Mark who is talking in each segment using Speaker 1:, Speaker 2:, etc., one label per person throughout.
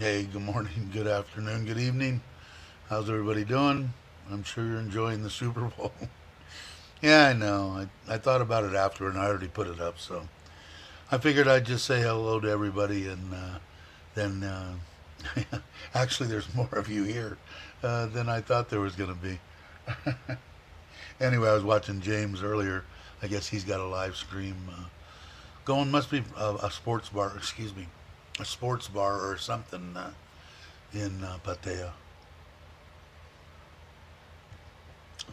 Speaker 1: Hey, good morning, good afternoon, good evening. How's everybody doing? I'm sure you're enjoying the Super Bowl. Yeah, I know. I thought about it after and I already put it up, so I figured I'd just say hello to everybody and then actually there's more of you here than I thought there was going to be. Anyway, I was watching James earlier. I guess he's got a live stream going. Must be a sports bar, excuse me, a sports bar or something in Pattaya.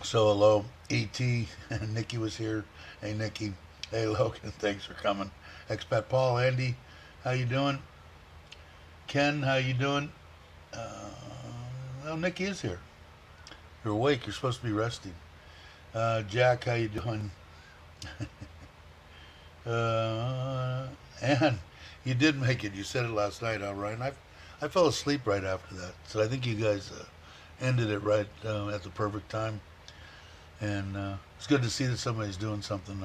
Speaker 1: So hello, E.T. Nikki was here. Hey, Nikki. Hey, Logan. Thanks for coming. Expat Paul, Andy, how you doing? Ken, how you doing? Well, Nikki is here. You're awake. You're supposed to be resting. Jack, how you doing? And you did make it. You said it last night, all right. And I fell asleep right after that. So I think you guys ended it right at the perfect time. And it's good to see that somebody's doing something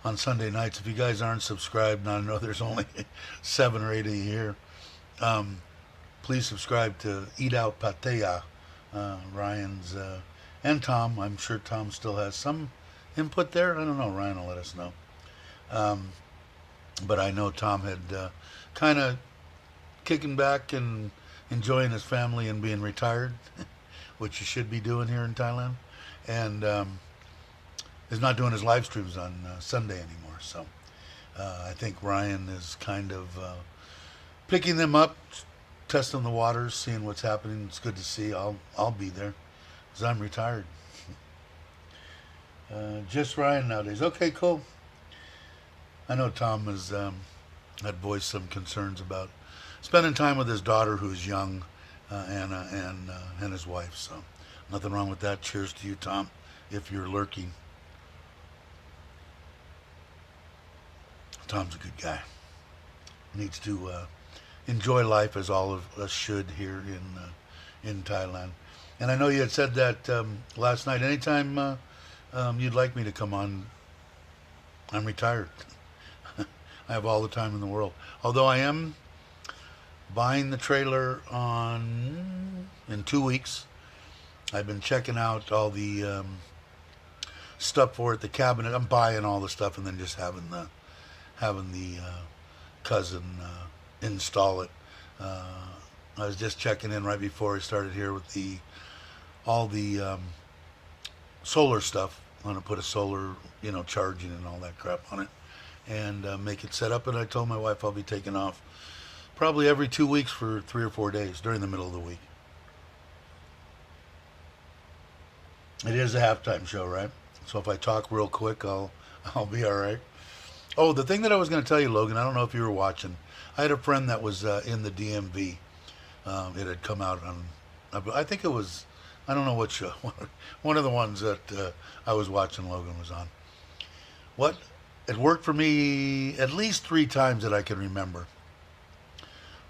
Speaker 1: on Sunday nights. If you guys aren't subscribed, and I know there's only 7 or 8 of you here, please subscribe to Eat Out Pattaya, Ryan's, and Tom. I'm sure Tom still has some input there. I don't know. Ryan will let us know. But I know Tom had kind of kicking back and enjoying his family and being retired, which you should be doing here in Thailand, and is not doing his live streams on Sunday anymore. So I think Ryan is kind of picking them up, testing the waters, seeing what's happening. It's good to see. I'll be there because I'm retired. Just Ryan nowadays. Okay, cool. I know Tom has had voiced some concerns about spending time with his daughter, who's young, Anna, and his wife. So nothing wrong with that. Cheers to you, Tom, if you're lurking. Tom's a good guy. Needs to enjoy life as all of us should here in Thailand. And I know you had said that last night. Anytime you'd like me to come on, I'm retired. I have all the time in the world. Although I am buying the trailer in 2 weeks. I've been checking out all the stuff for it, the cabinet. I'm buying all the stuff and then just having the cousin install it. I was just checking in right before I started here with all the solar stuff. I'm gonna put a solar, charging and all that crap on it, and make it set up. And I told my wife I'll be taking off probably every 2 weeks for 3 or 4 days during the middle of the week. It is a halftime show, right? So if I talk real quick, I'll be all right. Oh, the thing that I was going to tell you, Logan, I don't know if you were watching. I had a friend that was in the DMV. It had come out on, I think it was, I don't know what show. One of the ones that I was watching Logan was on. It worked for me at least 3 times that I can remember.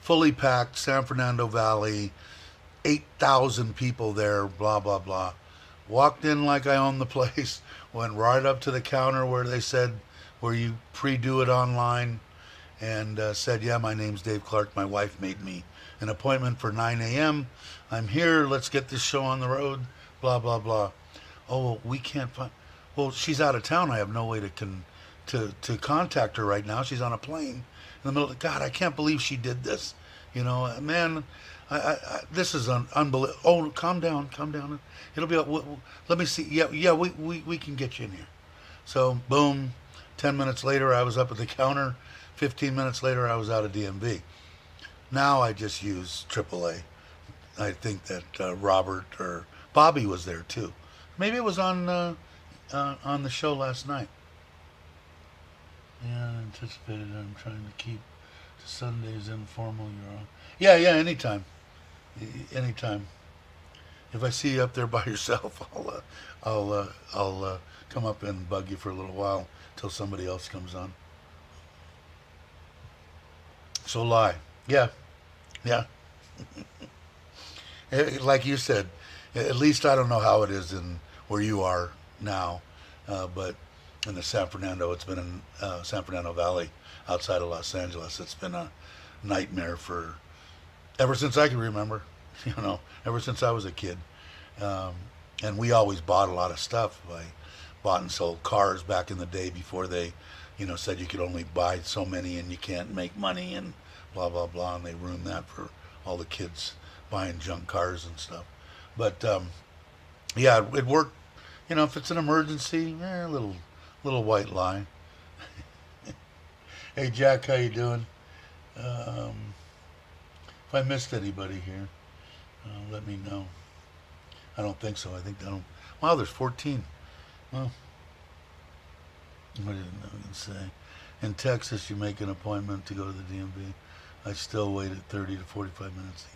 Speaker 1: Fully packed, San Fernando Valley, 8,000 people there, blah, blah, blah. Walked in like I owned the place, went right up to the counter where they said, where you pre-do it online, and said, yeah, my name's Dave Clark. My wife made me an appointment for 9 a.m. I'm here. Let's get this show on the road. Blah blah blah. Oh, well, we can't find. Well, she's out of town. I have no way to contact her right now. She's on a plane in the middle of God. I can't believe she did this. You know, man. This is unbelievable. Oh, calm down, calm down. It'll be. Let me see. Yeah, yeah. We can get you in here. So boom. 10 minutes later, I was up at the counter. 15 minutes later, I was out of DMV. Now I just use AAA. I think that Robert or Bobby was there too. Maybe it was on the show last night. Yeah, anticipated. I'm trying to keep to Sundays informal. You're on. Yeah, yeah. Anytime, anytime. If I see you up there by yourself, I'll come up and bug you for a little while till somebody else comes on. So lie. Yeah, yeah. Like you said, at least I don't know how it is in where you are now, but in the San Fernando, it's been in San Fernando Valley outside of Los Angeles. It's been a nightmare for ever since I can remember. You know, ever since I was a kid. Um, and we always bought a lot of stuff. I bought and sold cars back in the day before they, said you could only buy so many and you can't make money and blah blah blah. And they ruined that for all the kids buying junk cars and stuff. But yeah, it worked. If it's an emergency, little white lie. Hey Jack, how you doing? Um, if I missed anybody here, let me know. I don't think so. I think I don't. Wow, there's 14. Well, what did I say? In Texas, you make an appointment to go to the DMV. I still waited 30 to 45 minutes to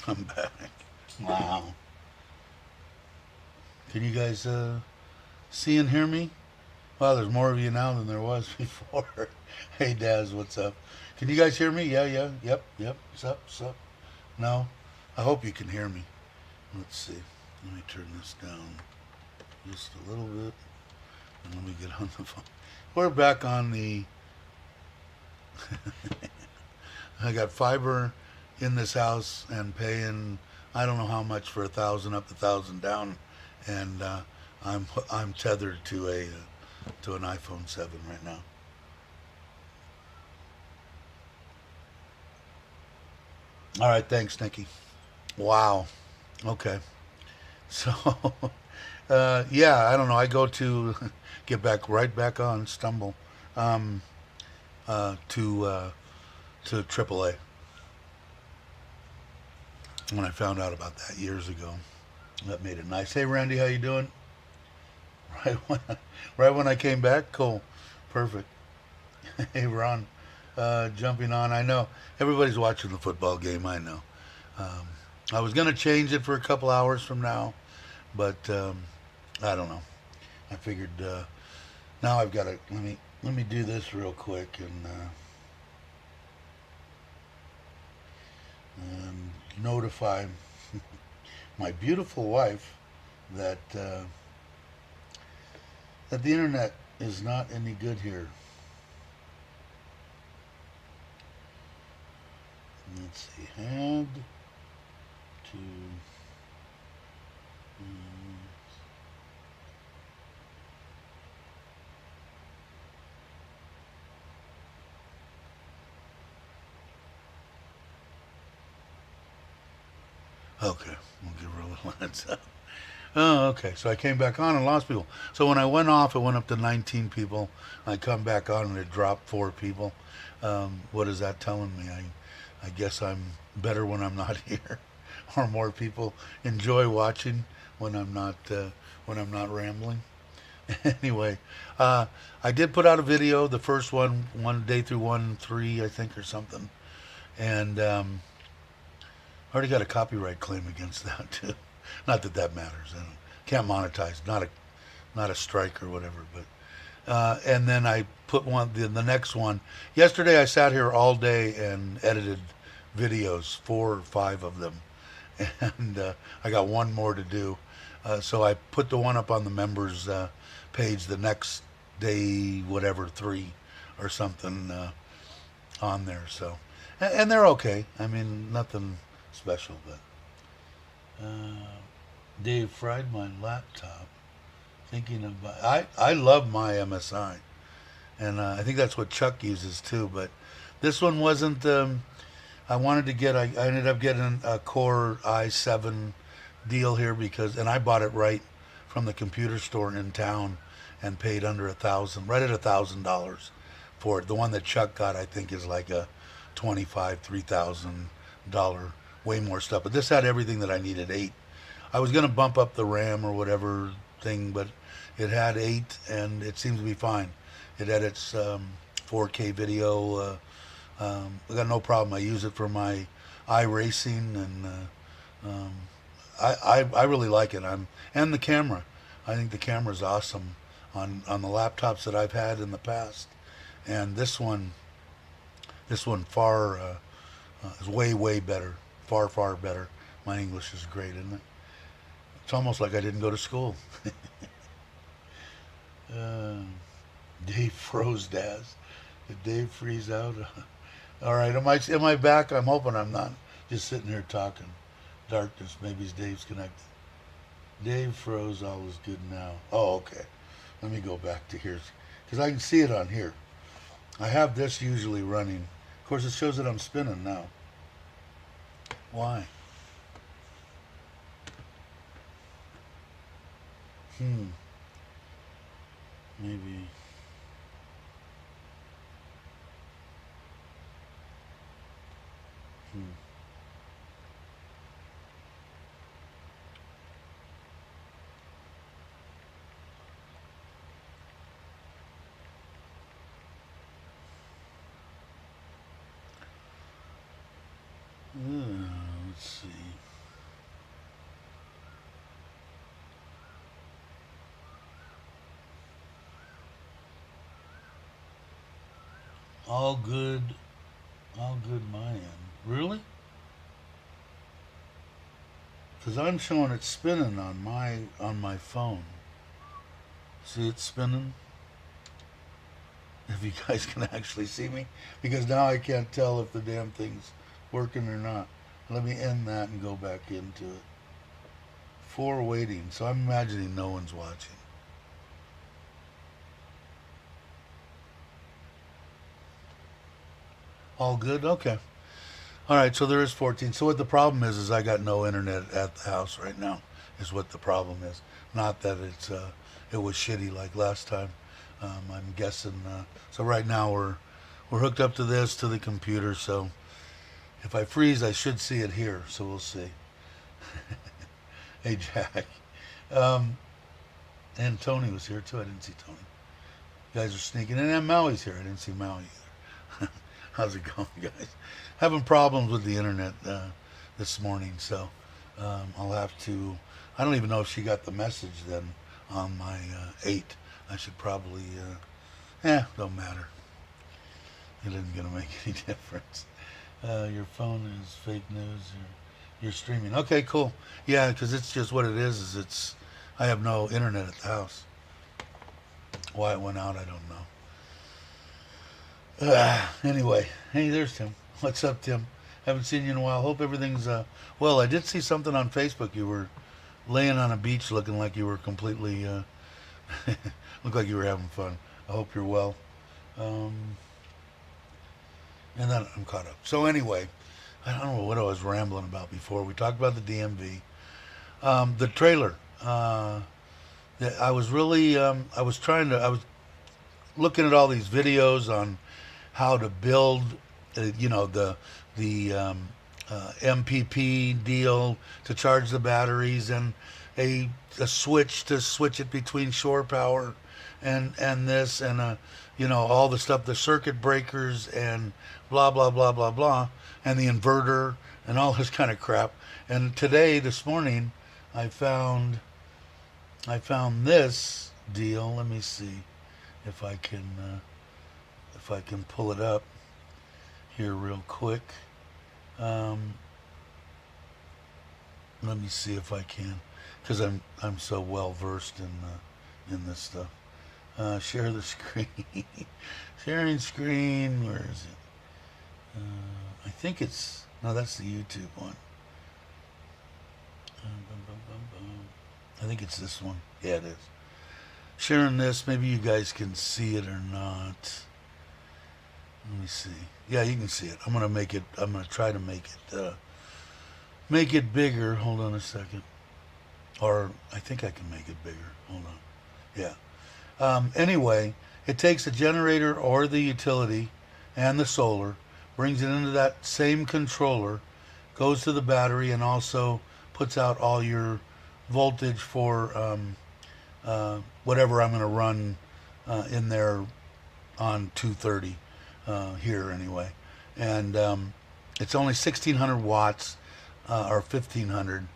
Speaker 1: I'm back. Wow. Can you guys see and hear me? Wow, there's more of you now than there was before. Hey, Daz, what's up? Can you guys hear me? Yeah, yeah, yep. Sup, sup. No? I hope you can hear me. Let's see. Let me turn this down just a little bit. And let me get on the phone. We're back on the... I got fiber in this house and paying, I don't know how much for 1,000 up, 1,000 down. And I'm tethered to an iPhone 7 right now. All right, thanks, Nikki. Wow. Okay. So, yeah, I don't know. I go to get back right back on Stumble um, uh, to uh, to AAA when I found out about that years ago. That made it nice. Hey, Randy, how you doing? Right when right when I came back. Cool. Perfect. Hey, Ron, jumping on. I know everybody's watching the football game. I know. Um, I was gonna change it for a couple hours from now, but I don't know. I figured now I've got to let me do this real quick and notify my beautiful wife that that the internet is not any good here. Let's see. Had to. Okay, we'll give her a little heads up. Oh, okay. So I came back on and lost people. So when I went off, it went up to 19 people. I come back on and it dropped 4 people. What is that telling me? I guess I'm better when I'm not here, or more people enjoy watching when I'm not rambling. Anyway, I did put out a video, the first one day through 1-3, I think, or something, and I already got a copyright claim against that too. Not that that matters. I don't, can't monetize. Not a strike or whatever. But and then I put the next one. Yesterday I sat here all day and edited videos, 4 or 5 of them, and I got one more to do. So I put the one up on the members page the next day, whatever 3 or something on there. So and they're okay. I mean nothing special, but. Dave fried my laptop. Thinking about I love my MSI, and I think that's what Chuck uses too. But this one wasn't. I wanted to get. I ended up getting a Core i7 deal here because, and I bought it right from the computer store in town, and paid under 1,000, right at $1,000 for it. The one that Chuck got, I think, is like a 25, $3,000, way more stuff. But this had everything that I needed. 8. I was gonna bump up the RAM or whatever thing, but it had 8, and it seems to be fine. It edits 4K video. I got no problem. I use it for my iRacing, and I really like it. And the camera. I think the camera's awesome on the laptops that I've had in the past, and this one far is way better, far better. My English is great, isn't it? It's almost like I didn't go to school. uh, Dave froze, Daz. Did Dave freeze out? All right, am I back? I'm hoping I'm not just sitting here talking. Darkness. Maybe Dave's connected. Dave froze. All is good now. Oh, okay. Let me go back to here because I can see it on here. I have this usually running. Of course, it shows that I'm spinning now. Why? Maybe. Hmm. Let's see. All good. All good my end. Really? Because I'm showing it spinning on my phone. See it spinning? If you guys can actually see me. Because now I can't tell if the damn thing's working or not. Let me end that and go back into it. For waiting. So I'm imagining no one's watching. All good? Okay. All right, so there is 14. So what the problem is I got no internet at the house right now. Is what the problem is. Not that it was shitty like last time. I'm guessing. So right now we're hooked up to this to the computer. So if I freeze, I should see it here. So we'll see. Hey Jack, um, and Tony was here too. I didn't see Tony. You guys are sneaking in, and Maui's here. I didn't see Maui either. How's it going, guys? Having problems with the internet this morning, so I'll have to. I don't even know if she got the message then on my 8. I should probably. Don't matter. It isn't gonna make any difference. Your phone is fake news. You're streaming. Okay, cool. Yeah, because it's just what it is. I have no internet at the house. Why it went out, I don't know. Anyway, hey, there's Tim. What's up, Tim? Haven't seen you in a while. Hope everything's well. I did see something on Facebook. You were laying on a beach, looking like you were completely looked like you were having fun. I hope you're well. Um, and then I'm caught up. So anyway, I don't know what I was rambling about before. We talked about the DMV, the trailer. I was really, I was looking at all these videos on how to build, the MPP deal to charge the batteries, and a switch to switch it between shore power and this, and all the stuff, the circuit breakers, and blah blah blah blah blah, and the inverter and all this kind of crap. And this morning, I found this deal. Let me see if I can pull it up here real quick. Let me see if I can, because I'm so well versed in this stuff. Share the screen. Sharing screen. Where is it? I think no, that's the YouTube one. I think it's this one. Yeah, it is. Sharing this. Maybe you guys can see it or not. Let me see. Yeah, you can see it. I'm gonna try to make it bigger. Hold on a second. Or I think I can make it bigger. Hold on. Yeah. Anyway, it takes a generator or the utility and the solar, brings it into that same controller, goes to the battery, and also puts out all your voltage for whatever I'm going to run in there on 230 here anyway. And it's only 1,600 watts or 1,500.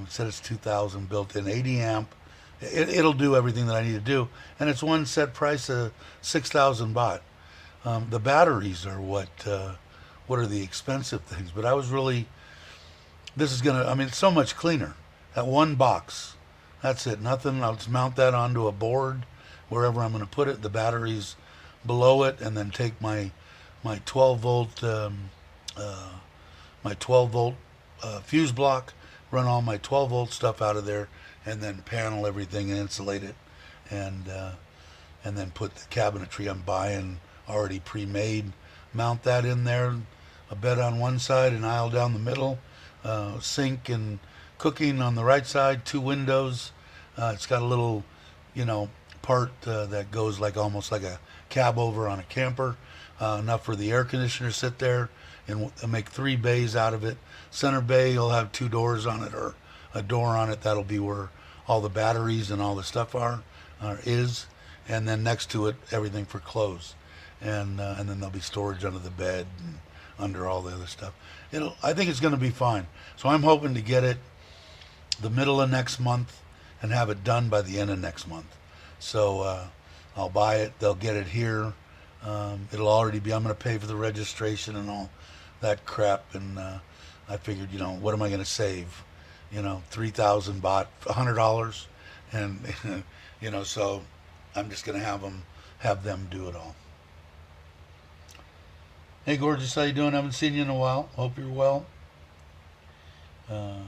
Speaker 1: Said it's 2,000 built in, 80 amp. It'll do everything that I need to do, and it's one set price of 6,000 baht. The batteries are what are the expensive things. But I was really, this is gonna. I mean, it's so much cleaner. That one box, that's it. Nothing. I'll just mount that onto a board wherever I'm gonna put it. The batteries below it, and then take my 12 volt fuse block, run all my 12 volt stuff out of there, and then panel everything and insulate it, and then put the cabinetry I'm buying already pre-made, mount that in there, a bed on one side, an aisle down the middle, sink and cooking on the right side, 2 windows. It's got a little, part that goes like almost like a cab over on a camper, enough for the air conditioner to sit there, and make 3 bays out of it. Center bay will have 2 doors on it, or a door on it. That'll be where all the batteries and all the stuff is, and then next to it, everything for clothes, and then there'll be storage under the bed and under all the other stuff. I think it's going to be fine. So I'm hoping to get it the middle of next month and have it done by the end of next month. So I'll buy it. They'll get it here It'll already be. I'm going to pay for the registration and all that crap. And I figured, what am I going to save? 3,000 baht, $100, and so I'm just going to have them do it all. Hey, gorgeous, how you doing? Haven't seen you in a while. Hope you're well. You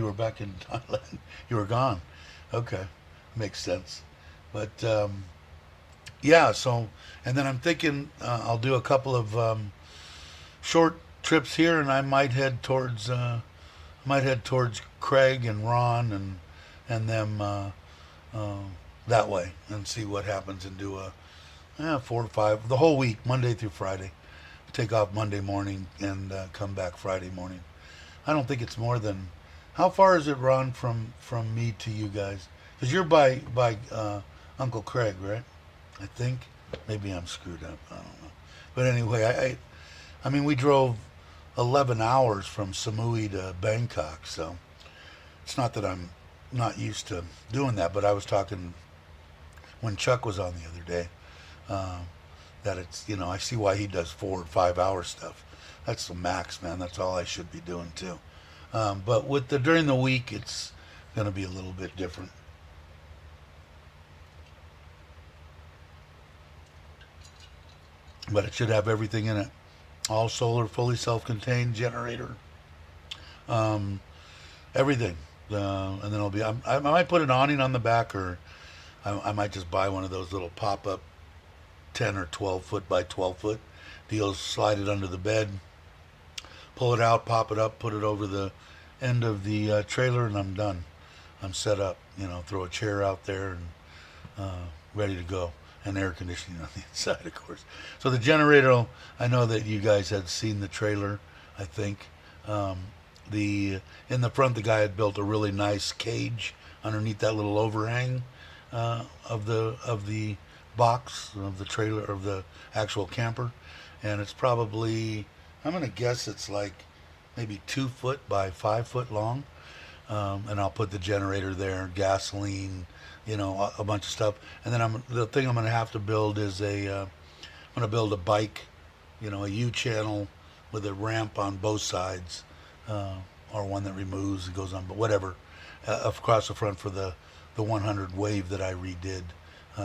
Speaker 1: were back in Thailand. You were gone. Okay, makes sense. But yeah, so and then I'm thinking I'll do a couple of short trips here, and I might head towards Craig and Ron and them that way and see what happens and do a 4 or 5 the whole week, Monday through Friday. Take off Monday morning and come back Friday morning. I don't think it's more than. How far is it, Ron, from me to you guys? Because you're by Uncle Craig, right? I think. Maybe I'm screwed up. I don't know. But anyway, I mean, we drove 11 hours from Samui to Bangkok, so it's not that I'm not used to doing that, but I was talking when Chuck was on the other day, that it's, I see why he does 4 or 5 hour stuff. That's the max, man. That's all I should be doing too. But during the week, it's going to be a little bit different. But it should have everything in it. All solar, fully self-contained generator. Everything. And then it'll be, I might put an awning on the back, or I might just buy one of those little pop-up 10 or 12 foot by 12 foot deals, slide it under the bed, pull it out, pop it up, put it over the end of the trailer, and I'm done. I'm set up, throw a chair out there and ready to go. And air conditioning on the inside, of course. So the generator, I know that you guys had seen the trailer, I think. In the front, the guy had built a really nice cage underneath that little overhang of the box of the trailer, of the actual camper. And it's probably, I'm going to guess it's like maybe 2 foot by 5 foot long. And I'll put the generator there, gasoline, a bunch of stuff. And then the thing I'm going to have to build is I'm going to build a bike, a U-channel with a ramp on both sides, or one that removes and goes on, but whatever, across the front for the 100 Wave that I redid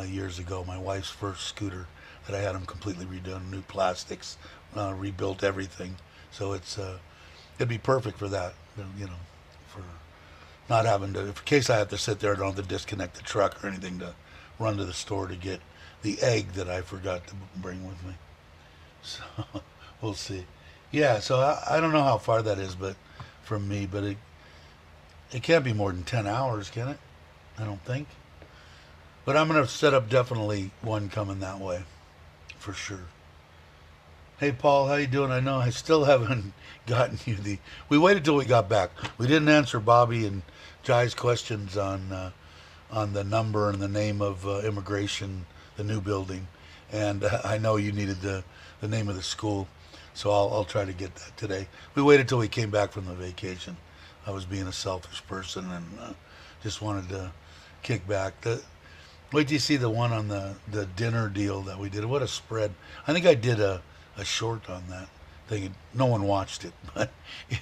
Speaker 1: years ago. My wife's first scooter that I had them completely redone, new plastics, rebuilt everything. So it'd be perfect for that, for not having to, in case I have to sit there, I don't have to disconnect the truck or anything to run to the store to get the egg that I forgot to bring with me. So we'll see. Yeah, so I don't know how far that is, but from me, but it can't be more than 10 hours, can it? I don't think. But I'm going to set up definitely one coming that way, for sure. Hey, Paul, how you doing? I know I still haven't gotten you we waited till we got back. We didn't answer Bobby and Jai's questions on the number and the name of immigration, the new building. And I know you needed the name of the school, so I'll try to get that today. We waited till we came back from the vacation. I was being a selfish person and just wanted to kick back. Wait till you see the one on the dinner deal that we did. What a spread. I think I did a short on that thing. No one watched it, but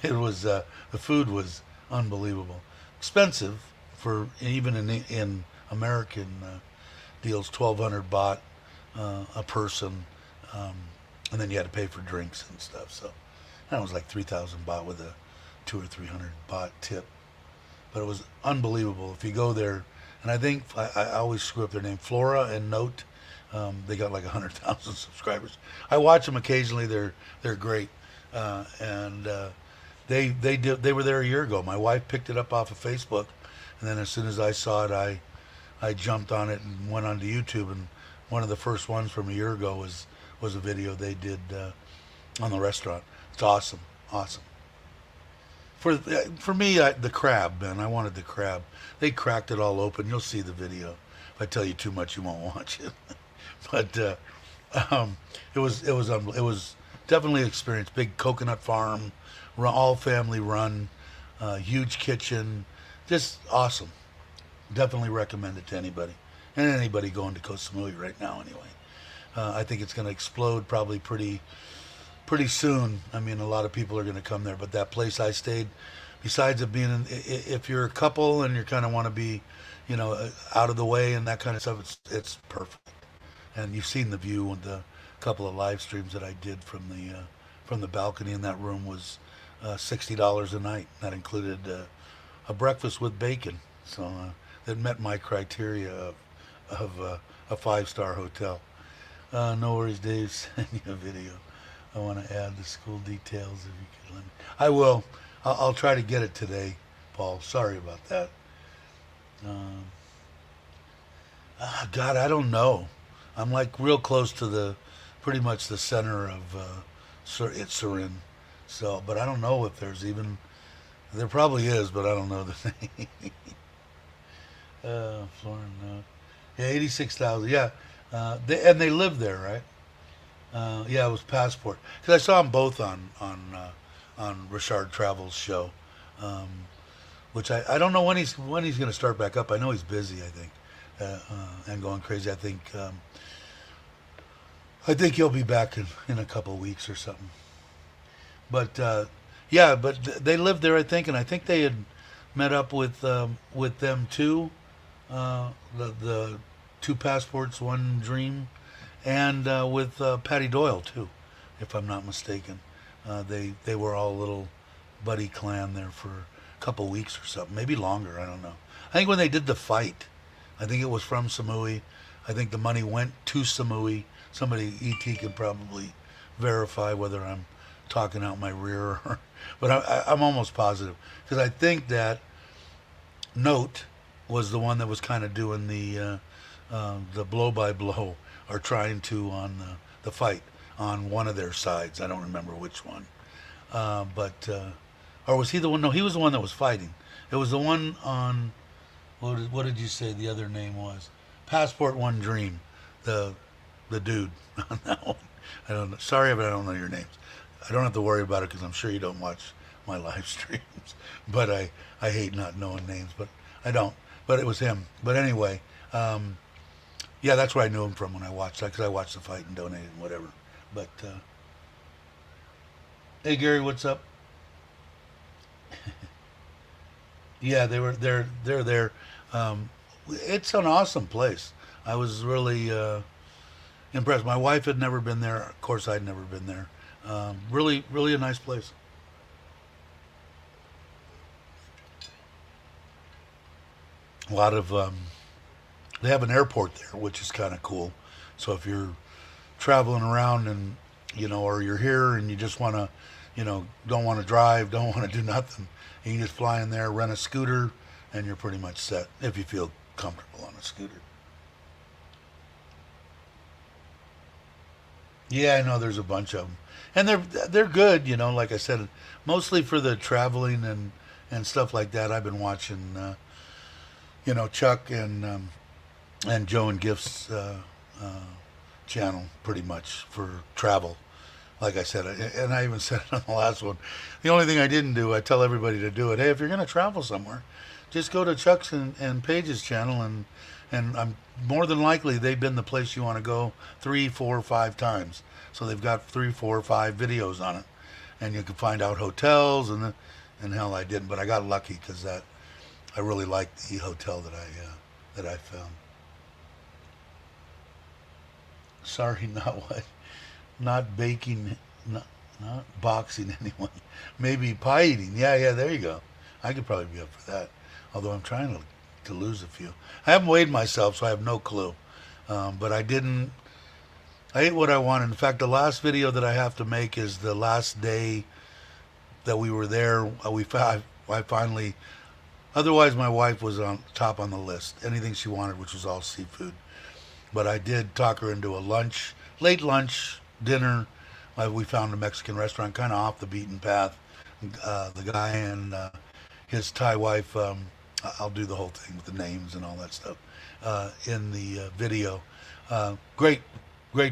Speaker 1: it was the food was unbelievable. Expensive for even in American deals, 1,200 baht a person, and then you had to pay for drinks and stuff. So that was like 3,000 baht with a 200 or 300 baht tip. But it was unbelievable. If you go there, and I think I always screw up their name, Flora and Note. They got like 100,000 subscribers. I watch them occasionally. They're great, and they were there a year ago. My wife picked it up off of Facebook, and then as soon as I saw it, I jumped on it and went onto YouTube. And one of the first ones from a year ago was a video they did on the restaurant. It's awesome. For me, the crab, man. I wanted the crab. They cracked it all open. You'll see the video. If I tell you too much, you won't watch it. But it was definitely an experience. Big coconut farm, all family run, huge kitchen, just awesome. Definitely recommend it to anybody, and anybody going to Koh Samui right now anyway. I think it's going to explode probably pretty soon. I mean, a lot of people are going to come there. But that place I stayed, besides it being, if you're a couple and you kind of want to be, out of the way and that kind of stuff, it's perfect. And you've seen the view with the couple of live streams that I did from the balcony in that room was $60 a night. That included a breakfast with bacon. So that met my criteria of a five-star hotel. No worries, Dave. Send me a video. I want to add the school details if you could let me. I will. I'll try to get it today, Paul. Sorry about that. Um, God, I don't know. I'm like real close to pretty much the center of Surin. So, but I don't know if there's even. There probably is, but I don't know the name. Florida. Yeah, 86,000. Yeah, they live there, right? Yeah, it was Passport because I saw them both on Richard Travel's show, um, which I don't know when he's going to start back up. I know he's busy. I think and going crazy. I think he'll be back in a couple of weeks or something. But yeah, but they lived there, I think, and I think they had met up with them too. The two passports, one dream, and with Patty Doyle too, if I'm not mistaken. They were all a little buddy clan there for a couple weeks or something, maybe longer. I don't know. I think when they did the fight, I think it was from Samui. I think the money went to Samui. Somebody ET could probably verify whether I'm talking out my rear, but I'm almost positive because I think that Note was the one that was kind of doing the blow by blow or trying to on the fight on one of their sides. I don't remember which one, but or was he the one? No, he was the one that was fighting. It was the one on what did you say the other name was? Passport One Dream, the dude on that one. I don't know. Sorry, but I don't know your names. I don't have to worry about it because I'm sure you don't watch my live streams. But I hate not knowing names, but I don't. But it was him. But anyway, yeah, that's where I knew him from when I watched that because I watched the fight and donated and whatever. But hey, Gary, what's up? Yeah, they're there. It's an awesome place. I was really impressed. My wife had never been there. Of course, I'd never been there. Really, really a nice place. A lot of they have an airport there, which is kind of cool. So if you're traveling around and or you're here and you just want to, don't want to drive, don't want to do nothing, you can just fly in there, rent a scooter, and you're pretty much set if you feel comfortable on a scooter. Yeah, I know there's a bunch of them, and they're good. Like I said, mostly for the traveling and stuff like that. I've been watching, Chuck and Joe and Gifts channel pretty much for travel. Like I said, and I even said it on the last one. The only thing I didn't do, I tell everybody to do it. Hey, if you're going to travel somewhere, just go to Chuck's and Paige's channel, and I'm more than likely they've been the place you want to go 3, 4, 5 times. So they've got 3, 4, 5 videos on it, and you can find out hotels and hell, I didn't, but I got lucky because I really liked the hotel that I found. Sorry, not what, not baking, not boxing anyone. Maybe pie eating. Yeah, there you go. I could probably be up for that. Although I'm trying to lose a few. I haven't weighed myself, so I have no clue. But I didn't. I ate what I wanted. In fact, the last video that I have to make is the last day that we were there. I finally. Otherwise, my wife was on top on the list. Anything she wanted, which was all seafood. But I did talk her into a late lunch, dinner. We found a Mexican restaurant, kind of off the beaten path. The guy and his Thai wife. I'll do the whole thing with the names and all that stuff in the video. Great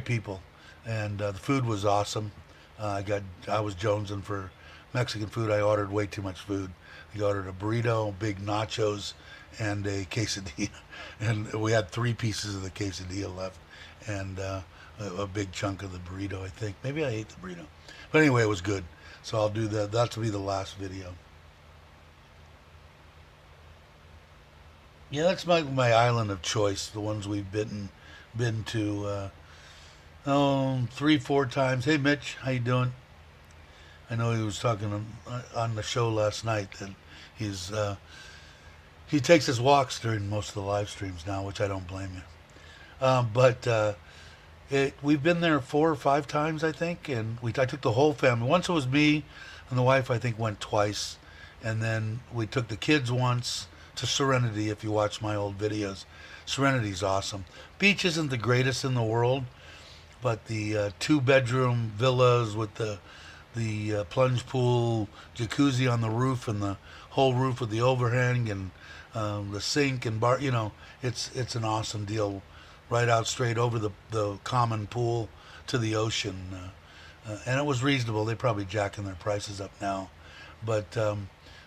Speaker 1: people, and the food was awesome. I was jonesing for Mexican food. I ordered way too much food. I ordered a burrito, big nachos, and a quesadilla, and we had 3 pieces of the quesadilla left. And a big chunk of the burrito, I think. Maybe I ate the burrito. But anyway, it was good. So I'll do that. That'll be the last video. Yeah, that's my island of choice. The ones we've been to. Three, four times. Hey, Mitch, how you doing? I know he was talking on the show last night that he's he takes his walks during most of the live streams now, which I don't blame you. But we've been there 4 or 5 times, I think, and I took the whole family. Once it was me and the wife, I think, went twice, and then we took the kids once to Serenity. If you watch my old videos, Serenity's awesome. Beach isn't the greatest in the world, but the 2 bedroom villas with the plunge pool, jacuzzi on the roof, and the whole roof with the overhang and the sink and bar. It's an awesome deal, right out straight over the common pool to the ocean, and it was reasonable. They probably jacking their prices up now, but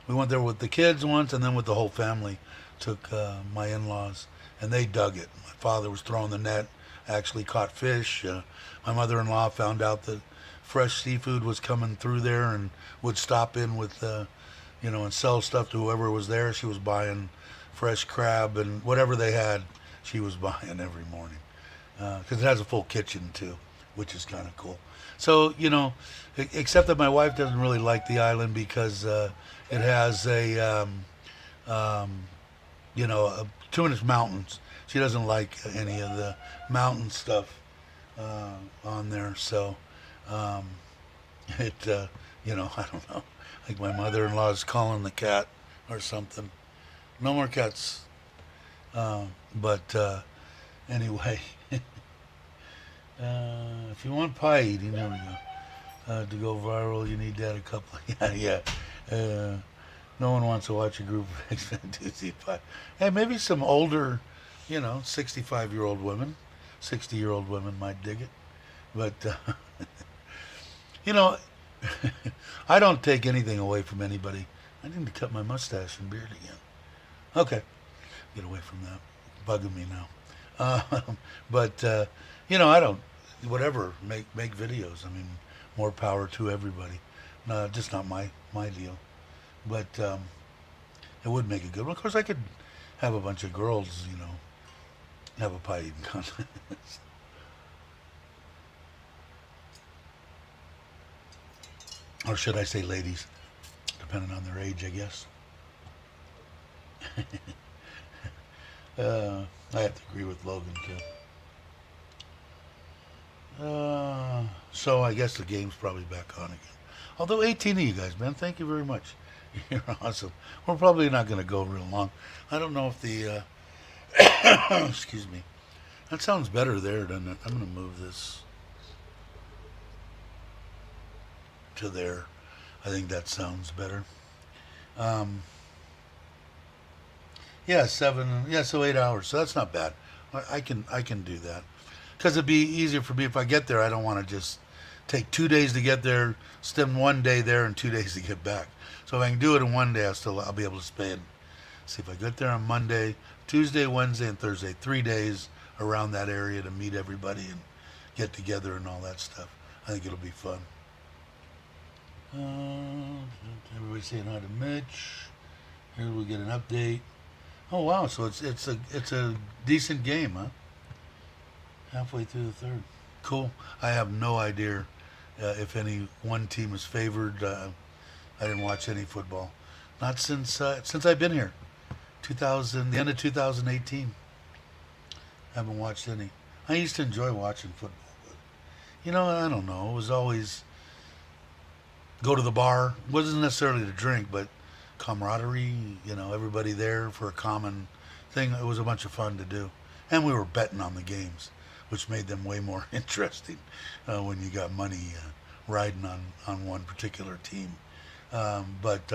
Speaker 1: we went there with the kids once, and then with the whole family. Took my in-laws, and they dug it. My father was throwing the net, actually caught fish. My mother-in-law found out that fresh seafood was coming through there and would stop in with, and sell stuff to whoever was there. She was buying fresh crab and whatever they had, she was buying every morning. Because it has a full kitchen too, which is kind of cool. So, except that my wife doesn't really like the island because it has too many mountains. She doesn't like any of the mountain stuff on there. So, I don't know. Like my mother-in-law is calling the cat or something. No more cats. But anyway, if you want pie eating, there we go. To go viral, you need that a couple. Yeah. No one wants to watch a group of ex-fantasy eat pie. Hey, maybe some older, 65-year-old women, 60-year-old women might dig it. But, I don't take anything away from anybody. I need to cut my mustache and beard again. Okay, get away from that. Bugging me now. But I don't. Whatever. Make videos. I mean, more power to everybody. No, just not my deal. But it would make a good one. Of course, I could have a bunch of girls, have a pie eating contest. Or should I say ladies, depending on their age, I guess. I have to agree with Logan, too. So I guess the game's probably back on again. Although 18 of you guys, man, thank you very much. You're awesome. We're probably not going to go real long. I don't know if the... excuse me. That sounds better there, doesn't it? I'm going to move this to there. I think that sounds better. Yeah, so 8 hours. So that's not bad. I can do that. Because it'd be easier for me if I get there. I don't want to just take 2 days to get there, spend 1 day there, and 2 days to get back. So if I can do it in 1 day, I'll be able to spend. See if I get there on Monday, Tuesday, Wednesday, and Thursday. 3 days around that area to meet everybody and get together and all that stuff. I think it'll be fun. Everybody saying hi to Mitch. Here we get an update. Oh wow! So it's a decent game, huh? Halfway through the third. Cool. I have no idea if any one team is favored. I didn't watch any football, not since I've been here. The end of 2018. Haven't watched any. I used to enjoy watching football, but I don't know. It was always go to the bar. It wasn't necessarily to drink, but camaraderie. Everybody there for a common thing. It was a bunch of fun to do, and we were betting on the games, which made them way more interesting when you got money riding on one particular team. But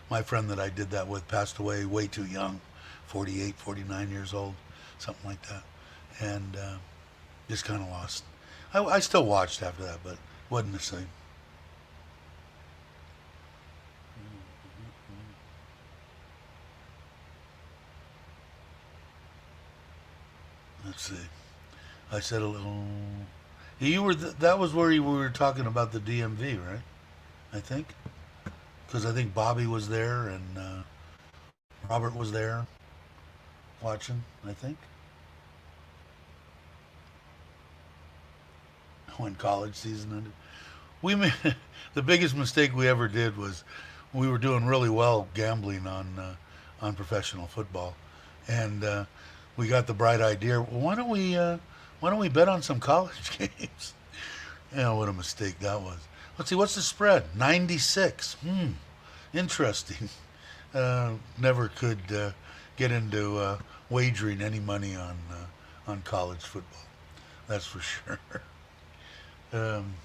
Speaker 1: my friend that I did that with passed away way too young, 48, 49 years old, something like that, and just kind of lost. I still watched after that, but wasn't the same. Let's see. I said a little. You were that was where you were talking about the DMV, right? I think because I think Bobby was there and Robert was there watching. I think when college season ended. We made the biggest mistake we ever did was we were doing really well gambling on professional football, and we got the bright idea. Well, why don't we bet on some college games? What a mistake that was. Let's see, what's the spread? 96. Interesting. Never could get into wagering any money on college football. That's for sure. Um,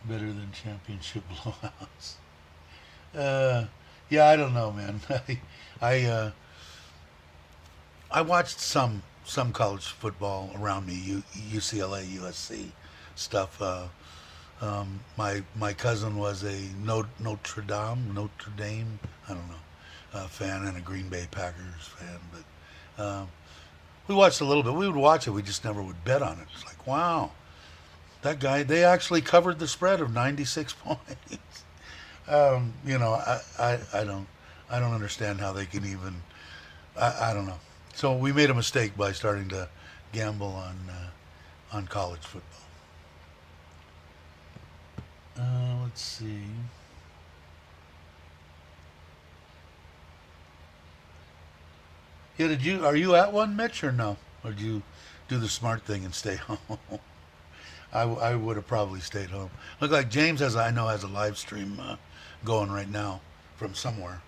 Speaker 1: Better than championship blowouts. Uh, yeah, I don't know, man. I I watched some college football around me, UCLA, USC stuff. My cousin was a Notre Dame, I don't know, fan and a Green Bay Packers fan. But we watched a little bit. We would watch it. We just never would bet on it. It's like, wow, that guy. They actually covered the spread of 96 points. I don't understand how they can even. I don't know. So we made a mistake by starting to gamble on college football. Let's see. Yeah, are you at one, Mitch, or no? Or did you do the smart thing and stay home? I would have probably stayed home. Look like James I know has a live stream going right now from somewhere.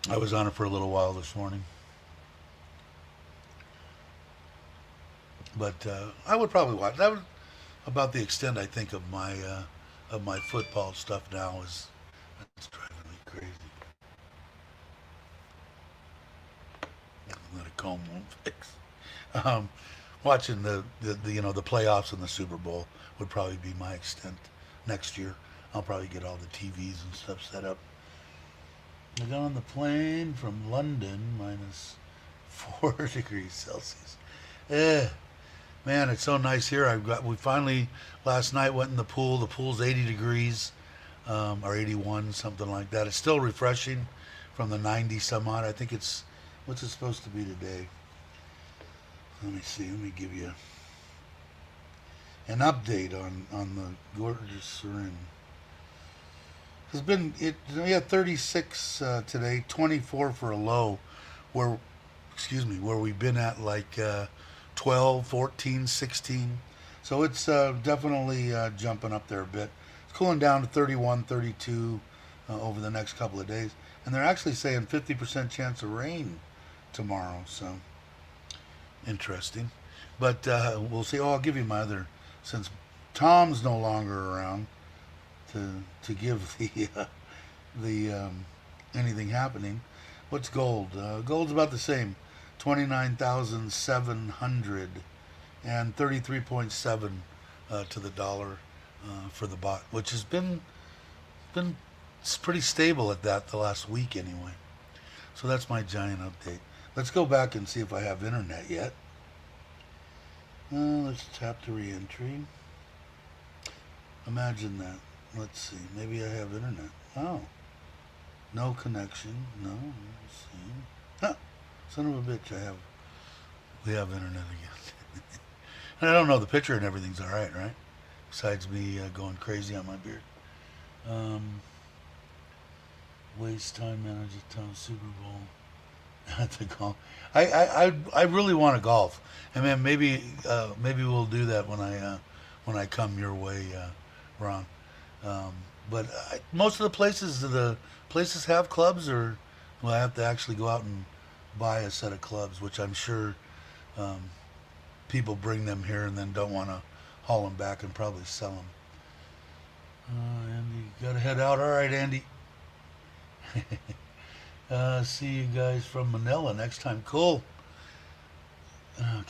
Speaker 1: I was on it for a little while this morning. But I would probably watch. That was about the extent I think of my football stuff now. Is it's driving me crazy. That a comb won't fix. Um, Watching the playoffs and the Super Bowl would probably be my extent next year. I'll probably get all the TVs and stuff set up. I got on the plane from London, minus 4 degrees Celsius. Eh, man, it's so nice here. We finally last night went in the pool. The pool's 80 degrees, or 81, something like that. It's still refreshing from the 90 some odd. I think what's it supposed to be today? Let me see. Let me give you an update on the gorgeous Serin. We had 36 today, 24 for a low, where we've been at like 12, 14, 16. So it's definitely jumping up there a bit. It's cooling down to 31, 32 over the next couple of days. And they're actually saying 50% chance of rain tomorrow. So interesting. But we'll see. Oh, I'll give you my other, since Tom's no longer around to give the anything happening. What's gold? Gold's about the same, 29,700 and 33.7 to the dollar for the baht, which has been pretty stable at that the last week anyway. So that's my giant update. Let's go back and see if I have internet yet. Let's tap the reentry. Imagine that. Let's see. Maybe I have internet. Oh. No connection. No. Let's see. Huh. Son of a bitch. We have internet again. And I don't know. The picture and everything's all right, right? Besides me going crazy on my beard. Waste time manager town Super Bowl. At the golf. I really want to golf. And man, maybe we'll do that when I come your way, Ron. But most of the places have clubs, or will I have to actually go out and buy a set of clubs, which I'm sure people bring them here and then don't want to haul them back and probably sell them. Andy, gotta head out. All right, Andy. See you guys from Manila next time. Cool.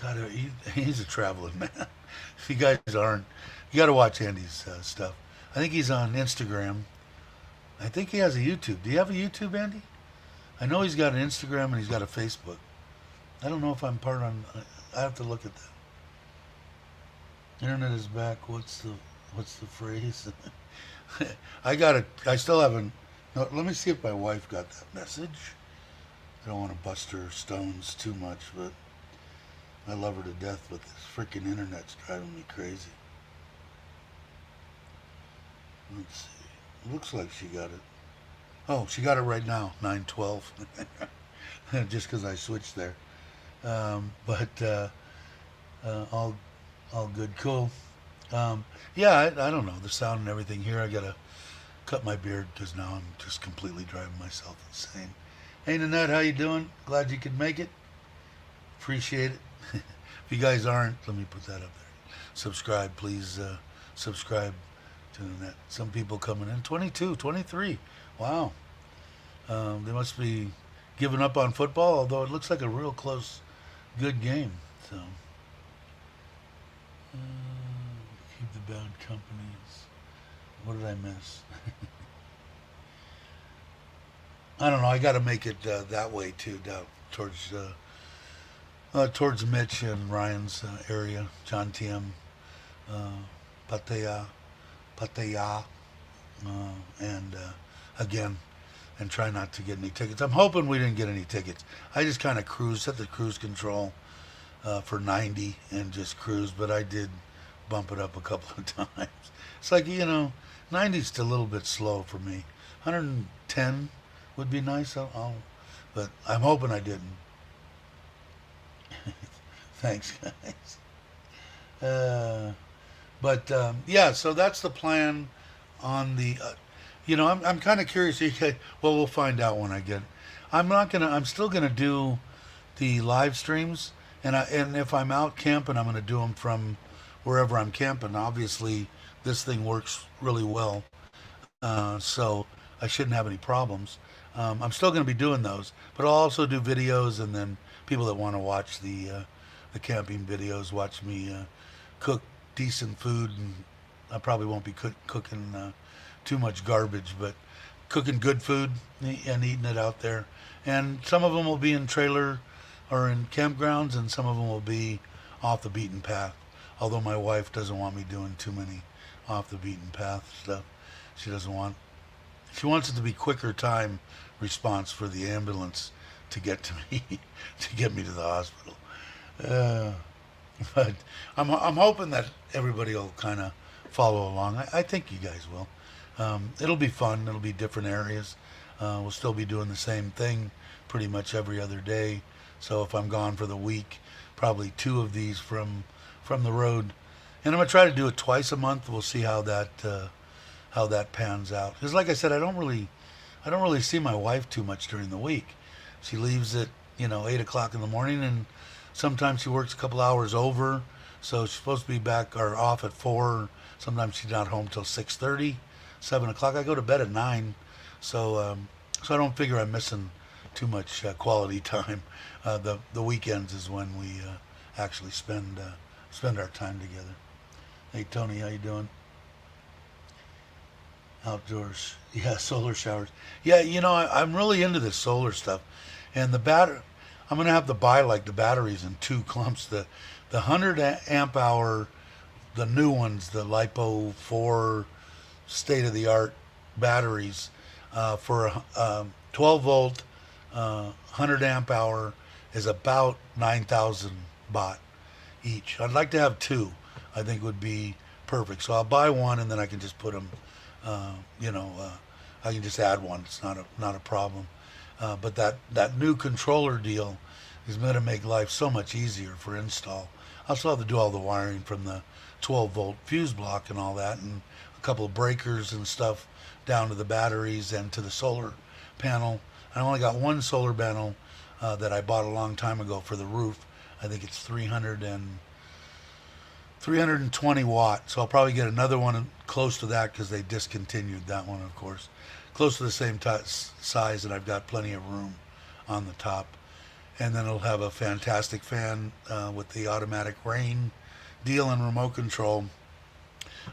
Speaker 1: God, he's a traveling man. If you guys aren't, you got to watch Andy's stuff. I think he's on Instagram. I think he has a YouTube. Do you have a YouTube, Andy? I know he's got an Instagram and he's got a Facebook. I don't know if I'm part on. I have to look at that. Internet is back. What's the phrase? I got it. I still haven't. No, let me see if my wife got that message. I don't want to bust her stones too much, but I love her to death. But this freaking internet's driving me crazy. Let's see. Looks like she got it. Oh, she got it right now. 9:12. Just because I switched there. But all good, cool. Yeah, I don't know the sound and everything here. I gotta cut my beard because now I'm just completely driving myself insane. Hey Nanette, how you doing? Glad you could make it. Appreciate it. If you guys aren't, let me put that up there. Subscribe, please. Subscribe to Nanette. Some people coming in. 22, 23. Wow. They must be giving up on football, although it looks like a real close, good game. So, keep the bad companies. What did I miss? I don't know. I got to make it that way too, down towards Mitch and Ryan's area, John TM, Pattaya, Pattaya, and again, and try not to get any tickets. I'm hoping we didn't get any tickets. I just kind of set the cruise control for 90 and just cruise, but I did bump it up a couple of times. It's like, 90 is a little bit slow for me. 110 would be nice, but I'm hoping I didn't. Thanks, guys. Yeah, so that's the plan on the. I'm kind of curious. Well, we'll find out when I get. I'm still gonna do the live streams, and if I'm out camping, I'm gonna do them from wherever I'm camping. Obviously, this thing works really well, so I shouldn't have any problems. I'm still gonna be doing those, but I'll also do videos, and then people that want to watch the camping videos, watch me cook decent food, and I probably won't be cooking too much garbage, but cooking good food and eating it out there. And some of them will be in trailer or in campgrounds, and some of them will be off the beaten path. Although my wife doesn't want me doing too many off the beaten path stuff. She doesn't want. She wants it to be quicker time response for the ambulance to get to me, to get me to the hospital. But I'm hoping that everybody will kind of follow along. I think you guys will. It'll be fun. It'll be different areas. We'll still be doing the same thing pretty much every other day. So if I'm gone for the week, probably 2 of these from the road, and I'm gonna try to do it twice a month. We'll see how that pans out. Because like I said, I don't really see my wife too much during the week. She leaves at 8 o'clock in the morning, and sometimes she works a couple hours over. So she's supposed to be back or off at 4. Sometimes she's not home till 6:30, 7 o'clock. I go to bed at 9, so I don't figure I'm missing too much quality time. The weekends is when we actually spend our time together. Hey Tony, how you doing? Outdoors, yeah, solar showers. Yeah, I'm really into this solar stuff, and I'm gonna have to buy like the batteries in 2 clumps. The 100 amp hour, the new ones, the LiPo 4 state of the art batteries for a 12 volt 100 amp hour is about 9,000 baht each. I'd like to have 2. I think would be perfect. So I'll buy one, and then I can just put them. I can just add one. It's not a problem. But that new controller deal is going to make life so much easier for install. I'll still have to do all the wiring from the 12 volt fuse block and all that, and a couple of breakers and stuff down to the batteries and to the solar panel. I only got one solar panel that I bought a long time ago for the roof. I think it's 320 watt. So I'll probably get another one close to that because they discontinued that one, of course. Close to the same size, and I've got plenty of room on the top. And then it'll have a fantastic fan with the automatic rain deal and remote control.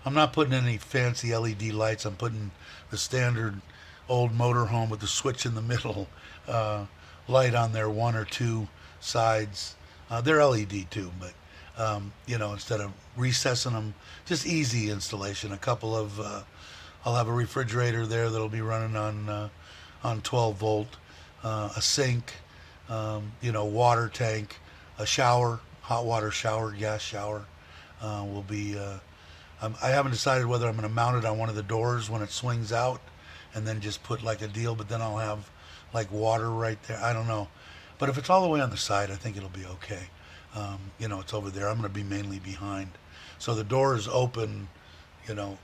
Speaker 1: I'm not putting any fancy LED lights. I'm putting the standard old motorhome with the switch in the middle light on there, 1 or 2 sides. They're LED too, but instead of recessing them, just easy installation. A couple of I'll have a refrigerator there that'll be running on 12 volt, a sink, water tank, a shower, hot water shower, gas shower. Will be. I haven't decided whether I'm going to mount it on one of the doors when it swings out, and then just put like a deal. But then I'll have like water right there. I don't know, but if it's all the way on the side, I think it'll be okay. It's over there. I'm going to be mainly behind, so the door is open,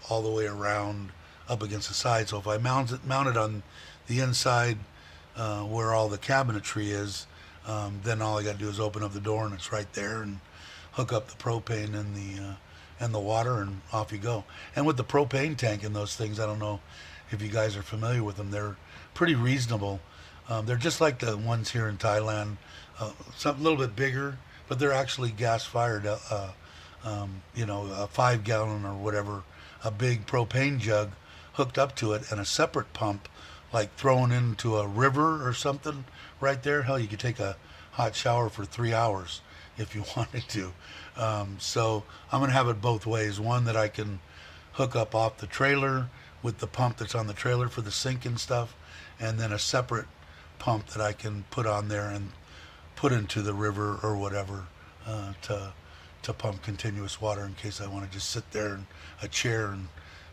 Speaker 1: all the way around up against the side. So if I mount it on the inside where all the cabinetry is, then all I got to do is open up the door and it's right there, and hook up the propane and the water, and off you go. And with the propane tank and those things, I don't know if you guys are familiar with them. They're pretty reasonable. They're just like the ones here in Thailand, something a little bit bigger, but they're actually gas fired. A 5-gallon or whatever, a big propane jug hooked up to it, and a separate pump, like thrown into a river or something right there. Hell, you could take a hot shower for 3 hours if you wanted to. So I'm going to have it both ways. One that I can hook up off the trailer with the pump that's on the trailer for the sink and stuff, and then a separate pump that I can put on there and put into the river or whatever to pump continuous water in case I want to just sit there in a chair in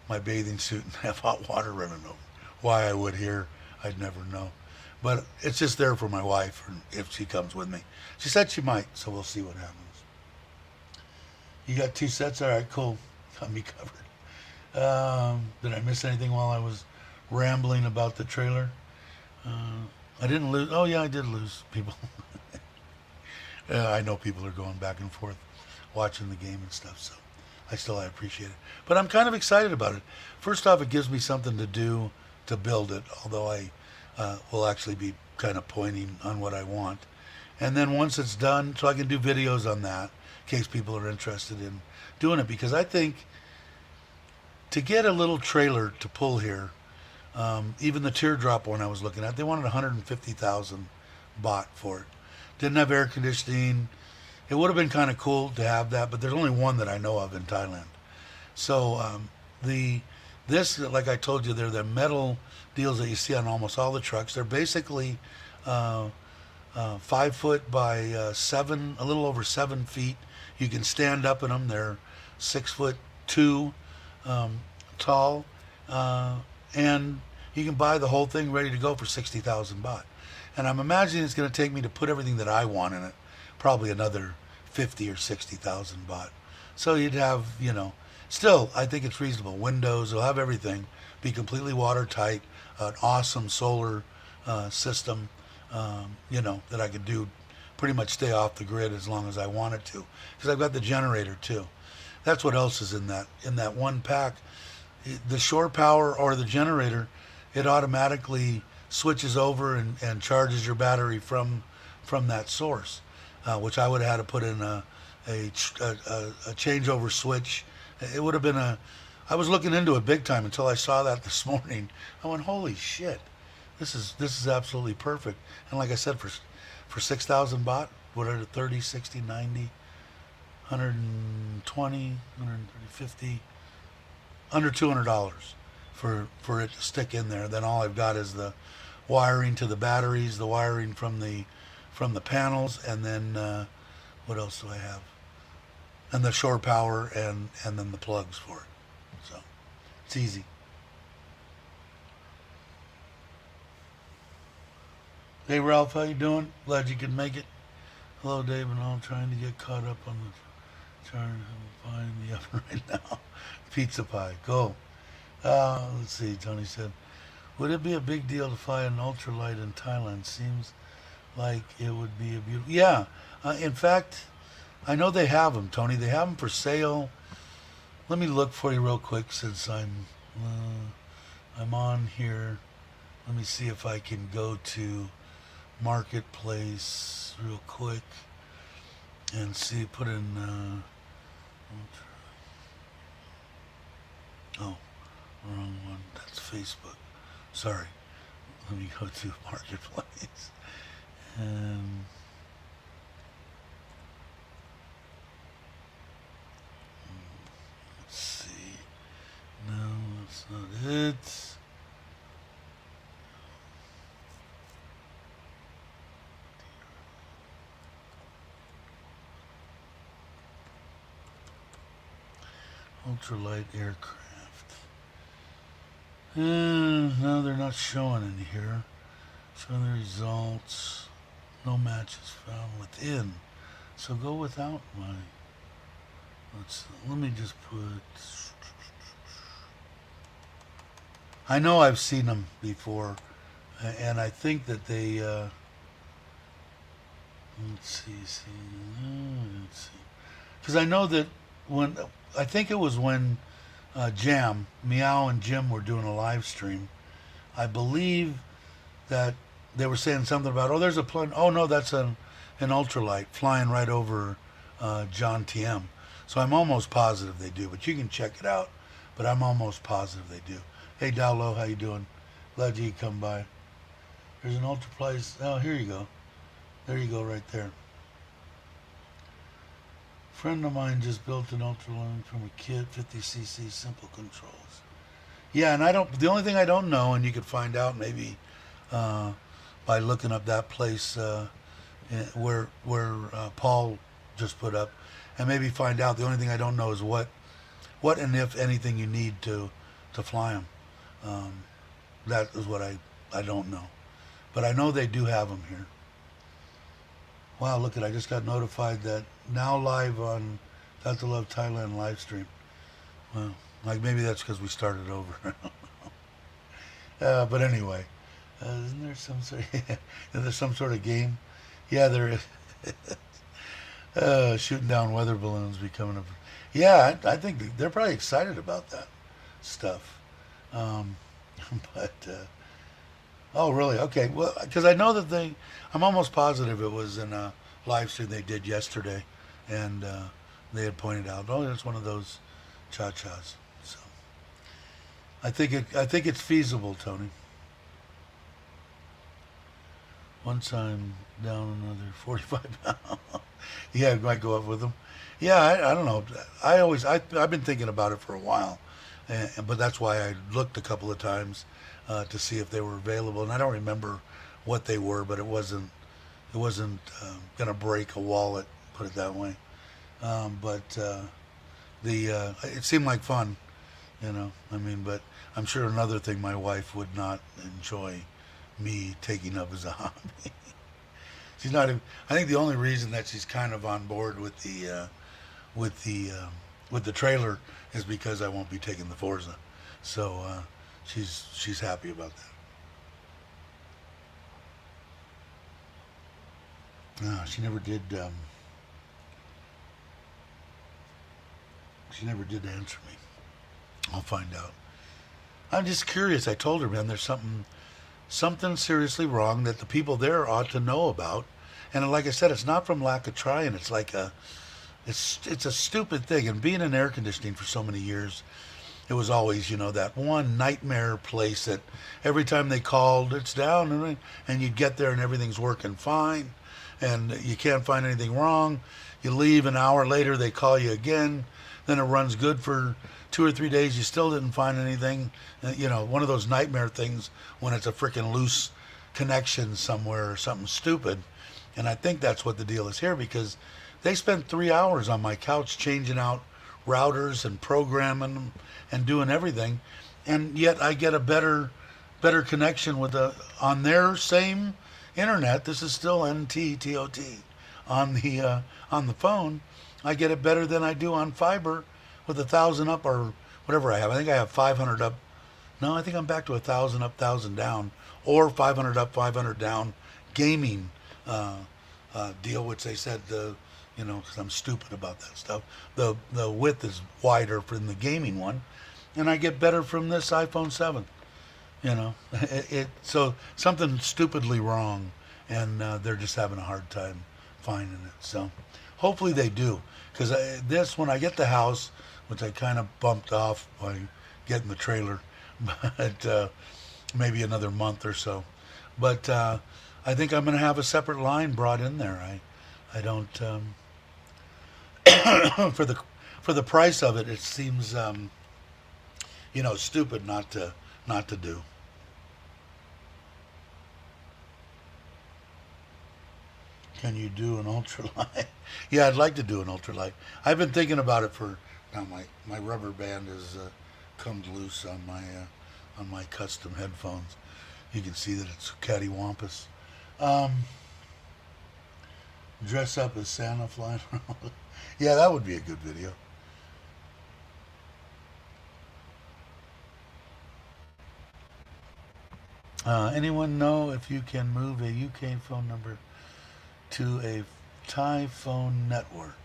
Speaker 1: my bathing suit and have hot water running over. Why I would here, I'd never know. But it's just there for my wife, and if she comes with me. She said she might, so we'll see what happens. You got 2 sets? All right, cool. Got me covered. Did I miss anything while I was rambling about the trailer? I didn't lose. Oh, yeah, I did lose people. I know people are going back and forth watching the game and stuff, so I appreciate it. But I'm kind of excited about it. First off, it gives me something to do to build it, although I will actually be kind of pointing on what I want. And then once it's done, so I can do videos on that in case people are interested in doing it, because I think to get a little trailer to pull here, even the teardrop one I was looking at, they wanted 150,000 baht for it. Didn't have air conditioning. It would have been kind of cool to have that, but there's only one that I know of in Thailand. So this, like I told you, they're the metal deals that you see on almost all the trucks. They're basically 5 foot by 7, a little over 7 feet. You can stand up in them. They're 6'2" tall, and you can buy the whole thing ready to go for 60,000 baht. And I'm imagining it's going to take me to put everything that I want in it, probably another 50 or 60,000 baht. So you'd have, still, I think it's reasonable. Windows, it'll have everything, be completely watertight, an awesome solar system, that I could do, pretty much stay off the grid as long as I wanted to, because I've got the generator too. That's what else is in that one pack. The shore power or the generator, it automatically switches over and charges your battery from that source, which I would have had to put in a changeover switch. It would have been I was looking into it big time until I saw that this morning. I went, holy shit, this is absolutely perfect. And like I said, for 6,000 baht, what are the 30, 60, 90, 120, 130, 50, under $200 for it to stick in there. Then all I've got is the wiring to the batteries, the wiring from the panels, and then what else do I have? And the shore power, and then the plugs for it. So it's easy. Hey Ralph, how you doing? Glad you could make it. Hello Dave, and I'm trying to get caught up on the chart. I'm finding the oven right now. Pizza pie, go. Let's see, Tony said, would it be a big deal to fly an ultralight in Thailand? Seems like it would be a beautiful... Yeah, in fact, I know they have them, Tony. They have them for sale. Let me look for you real quick since I'm on here. Let me see if I can go to Marketplace real quick and see, put in... oh, wrong one. That's Facebook. Sorry. Let me go to Marketplace. And ultralight aircraft. No, they're not showing in here. Showing the results. No matches found within. So go without my. Let me just put. I know I've seen them before, and I think that they. Let's see. Because I know that I think it was when Jam, Meow, and Jim were doing a live stream. I believe that they were saying something about, oh, there's a plane. Oh no, that's an ultralight flying right over John TM. So I'm almost positive they do, but you can check it out. But I'm almost positive they do. Hey Dowlow, how you doing? Glad you come by. There's an ultralight. Oh, here you go. There you go, right there. Friend of mine just built an ultralight from a kit, 50cc, simple controls. Yeah, and the only thing I don't know, and you could find out maybe by looking up that place where Paul just put up, and maybe find out. The only thing I don't know is what and if anything you need to fly them. That is what I don't know, but I know they do have them here. Wow, look I just got notified that now live on GottoLoveThailand Livestream. Well, like maybe that's because we started over. But anyway, isn't there some sort of, there's some sort of game? Yeah, there is. Shooting down weather balloons becoming a... Yeah, I think they're probably excited about that stuff. But... Oh, really? Okay. Well, because I know that I'm almost positive it was in a live stream they did yesterday, and they had pointed out, oh, it's one of those cha-chas. So I think it's feasible, Tony. Once I'm down another 45 pounds. Yeah, I might go up with them. Yeah, I don't know. I've been thinking about it for a while, but that's why I looked a couple of times to see if they were available, and I don't remember what they were, but it wasn't going to break a wallet, put it that way. But it seemed like fun, you know. I mean, but I'm sure another thing my wife would not enjoy me taking up as a hobby. She's not. I think the only reason that she's kind of on board with the trailer is because I won't be taking the Forza. So she's happy about that. No, she never did. She never did answer me. I'll find out. I'm just curious. I told her, man, there's something seriously wrong that the people there ought to know about. And like I said, it's not from lack of trying. It's like it's a stupid thing. And being in air conditioning for so many years, it was always, that one nightmare place that every time they called, it's down, and you'd get there and everything's working fine, and you can't find anything wrong. You leave an hour later, they call you again, then it runs good for 2 or 3 days, you still didn't find anything. One of those nightmare things when it's a freaking loose connection somewhere or something stupid. And I think that's what the deal is here, because they spent 3 hours on my couch changing out routers and programming them and doing everything, and yet I get a better connection on their same internet. This is still NT-TOT on the phone. I get it better than I do on fiber with 1,000 up or whatever I have. I think I have 500 up. No, I think I'm back to 1,000 up, 1,000 down, or 500 up, 500 down gaming deal, which they said because I'm stupid about that stuff. The width is wider from the gaming one, and I get better from this iPhone 7. So something stupidly wrong, and they're just having a hard time finding it. So hopefully they do, because when I get the house, which I kind of bumped off by getting the trailer, but maybe another month or so. But I think I'm going to have a separate line brought in there. I don't for the price of it. It seems stupid not to do. Can you do an ultralight? Yeah, I'd like to do an ultralight. I've been thinking about it for Now my rubber band is comes loose on my custom headphones. You can see that it's cattywampus. Um, Dress up as Santa flying around. Yeah, that would be a good video. Anyone know if you can move a UK phone number to a Thai phone network?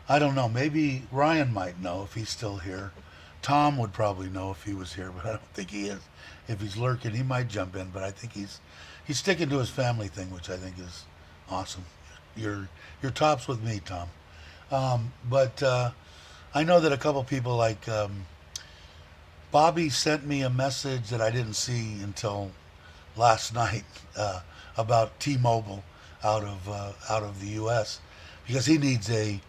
Speaker 1: I don't know. Maybe Ryan might know if he's still here. Tom would probably know if he was here, but I don't think he is. If he's lurking, he might jump in, but I think he's sticking to his family thing, which I think is awesome. You're tops with me, Tom. But I know that a couple people like Bobby sent me a message that I didn't see until last night about T-Mobile out of the U.S. because he needs a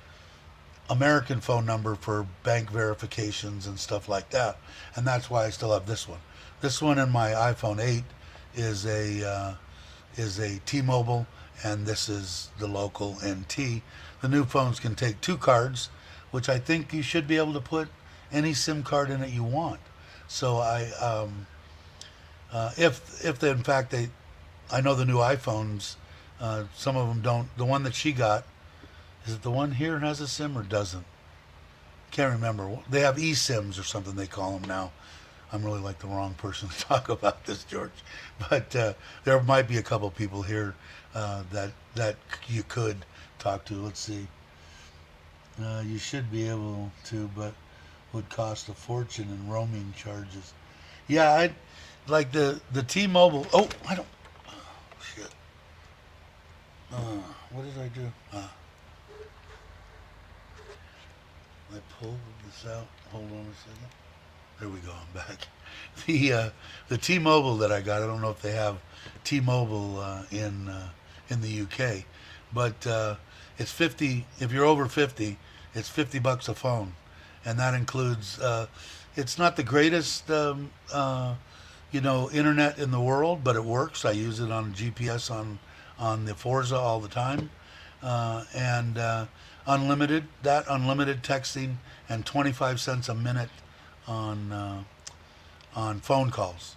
Speaker 1: American phone number for bank verifications and stuff like that, and that's why I still have this one. This one in my iPhone 8 is a T-Mobile, and this is the local NT. The new phones can take two cards, which I think you should be able to put any SIM card in it you want. So if they, in fact I know the new iPhones, some of them don't. The one that she got, is it the one here has a SIM or doesn't? Can't remember. They have eSIMs or something they call them now. I'm really like the wrong person to talk about this, George. But there might be a couple people here that you could talk to. Let's see. You should be able to, but would cost a fortune in roaming charges. Yeah, I like the T-Mobile. Oh, I don't. Oh, shit. What did I do? I pulled this out. Hold on a second. There we go. I'm back. The T-Mobile that I got. I don't know if they have T-Mobile in the UK, but it's 50. If you're over 50, it's $50 a phone, and that includes. It's not the greatest, internet in the world, but it works. I use it on GPS on the Forza all the time, and unlimited texting and 25 cents a minute on phone calls.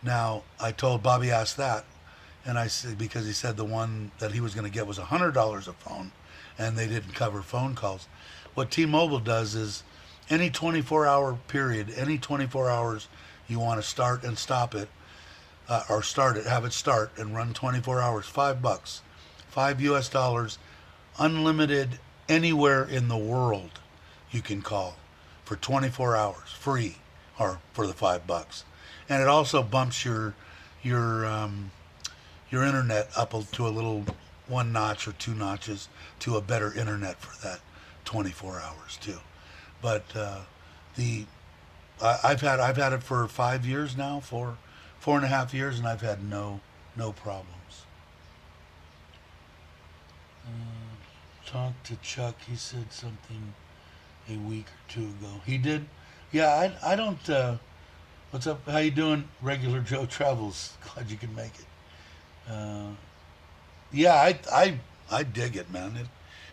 Speaker 1: Now I told Bobby asked that, and I said because he said the one that he was going to get was $100 a phone, and they didn't cover phone calls. What T-Mobile does is any 24-hour period, any 24 hours you want to start and stop it, or start it, have it start and run 24 hours, $5, $5 US, unlimited anywhere in the world you can call for 24 hours, free, or for the $5. And it also bumps your internet up to a little one notch or two notches to a better internet for that 24 hours too. But I've had it for 5 years now, 4.5 years, and I've had no problems. Talked to Chuck. He said something a week or two ago. He did. Yeah, I don't. What's up? How you doing, Regular Joe Travels? Glad you can make it. Yeah, I dig it, man. It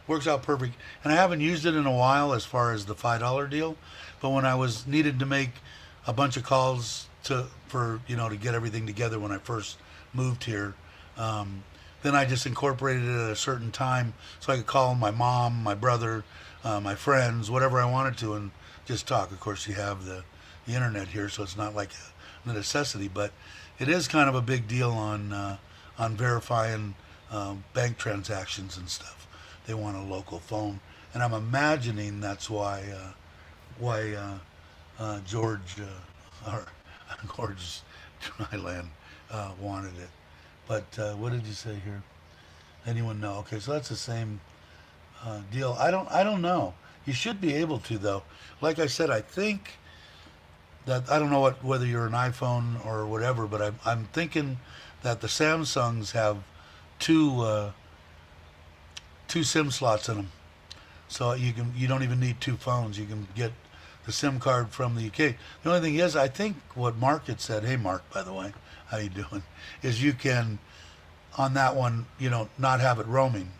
Speaker 1: works out perfect, and I haven't used it in a while as far as the $5 deal. But when I was needed to make a bunch of calls to get everything together when I first moved here, then I just incorporated it at a certain time so I could call my mom, my brother, my friends, whatever I wanted to, and just talk. Of course, you have the internet here, so it's not like a necessity, but it is kind of a big deal on verifying bank transactions and stuff. They want a local phone, and I'm imagining that's why George or George Thailand wanted it. But what did you say here? Anyone know? Okay, so that's the same deal. I don't know. You should be able to though. Like I said, I think that I don't know whether you're an iPhone or whatever, but I'm thinking that the Samsungs have two SIM slots in them, so you don't even need two phones. You can get the SIM card from the UK. The only thing is, I think what Mark had said. Hey, Mark, by the way, how you doing? Is you can on that one, not have it roaming.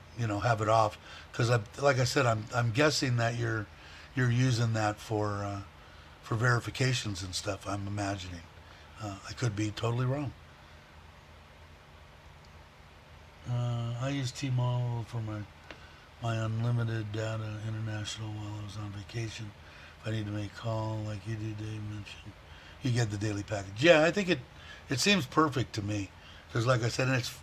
Speaker 1: Have it off because like I said, I'm guessing that you're using that for verifications and stuff. I'm imagining. I could be totally wrong. I use T-Mobile for my unlimited data international while I was on vacation. If I need to make a call like you do, Dave mentioned, you get the daily package. Yeah, I think it seems perfect to me because, like I said, and it's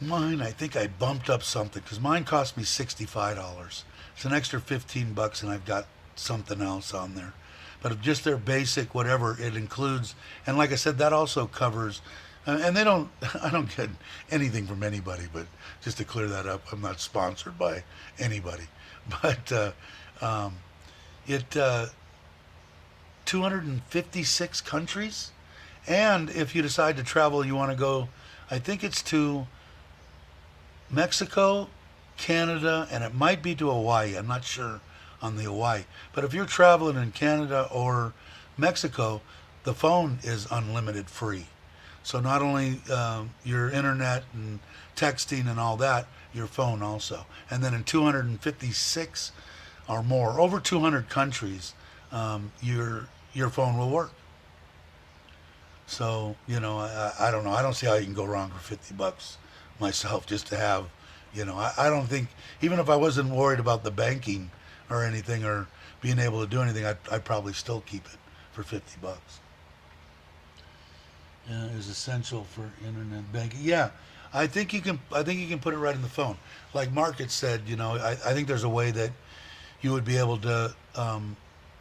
Speaker 1: mine. I think I bumped up something because mine cost me $65. It's an extra $15, and I've got something else on there. But if just their basic whatever it includes, and like I said, that also covers. And they don't. I don't get anything from anybody, but just to clear that up, I'm not sponsored by anybody. But it 256 countries, and if you decide to travel, you want to go. I think it's to Mexico, Canada, and it might be to Hawaii. I'm not sure on the Hawaii. But if you're traveling in Canada or Mexico, the phone is unlimited free. So not only your internet and texting and all that, your phone also. And then in 256 or more, over 200 countries, your phone will work. So, I don't know. I don't see how you can go wrong for $50 myself just to have, I don't think, even if I wasn't worried about the banking or anything or being able to do anything, I'd probably still keep it for $50. Is essential for internet banking. Yeah, I think you can. I think you can put it right in the phone. Like Market said, I think there's a way that you would be able to,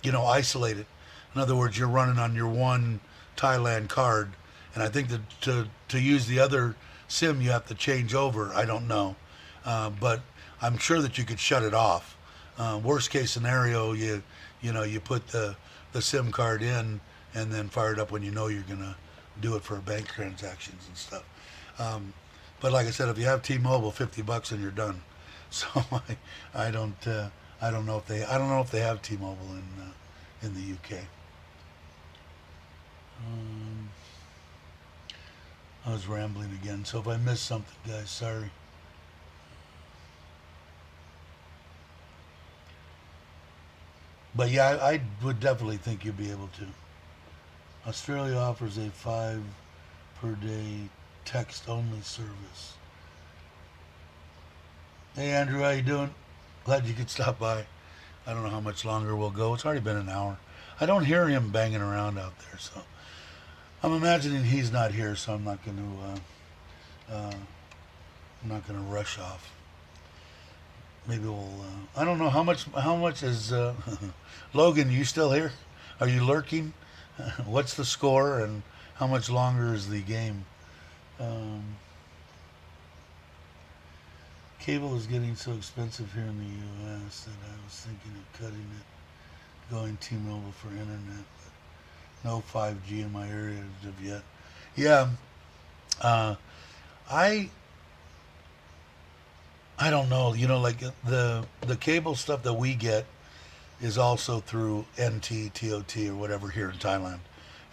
Speaker 1: isolate it. In other words, you're running on your one Thailand card, and I think that to use the other SIM, you have to change over. I don't know, but I'm sure that you could shut it off. Worst case scenario, you put the SIM card in and then fire it up when you know you're gonna do it for bank transactions and stuff. But like I said, if you have T-Mobile, $50 and you're done. So I don't know if they have T-Mobile in the UK. I was rambling again, so if I missed something, guys, sorry. But yeah, I would definitely think you'd be able to. Australia offers a 5 per day text only service. Hey Andrew, how you doing? Glad you could stop by. I don't know how much longer we'll go. It's already been an hour. I don't hear him banging around out there, so I'm imagining he's not here, so I'm not going to rush off. Maybe we'll. I don't know how much. How much is Logan? You still here? Are you lurking? What's the score and how much longer is the game? Cable is getting so expensive here in the U.S. that I was thinking of cutting it, going T-Mobile for internet, but no 5G in my area as of yet. Yeah, I don't know. Like the cable stuff that we get is also through NT, TOT, or whatever here in Thailand.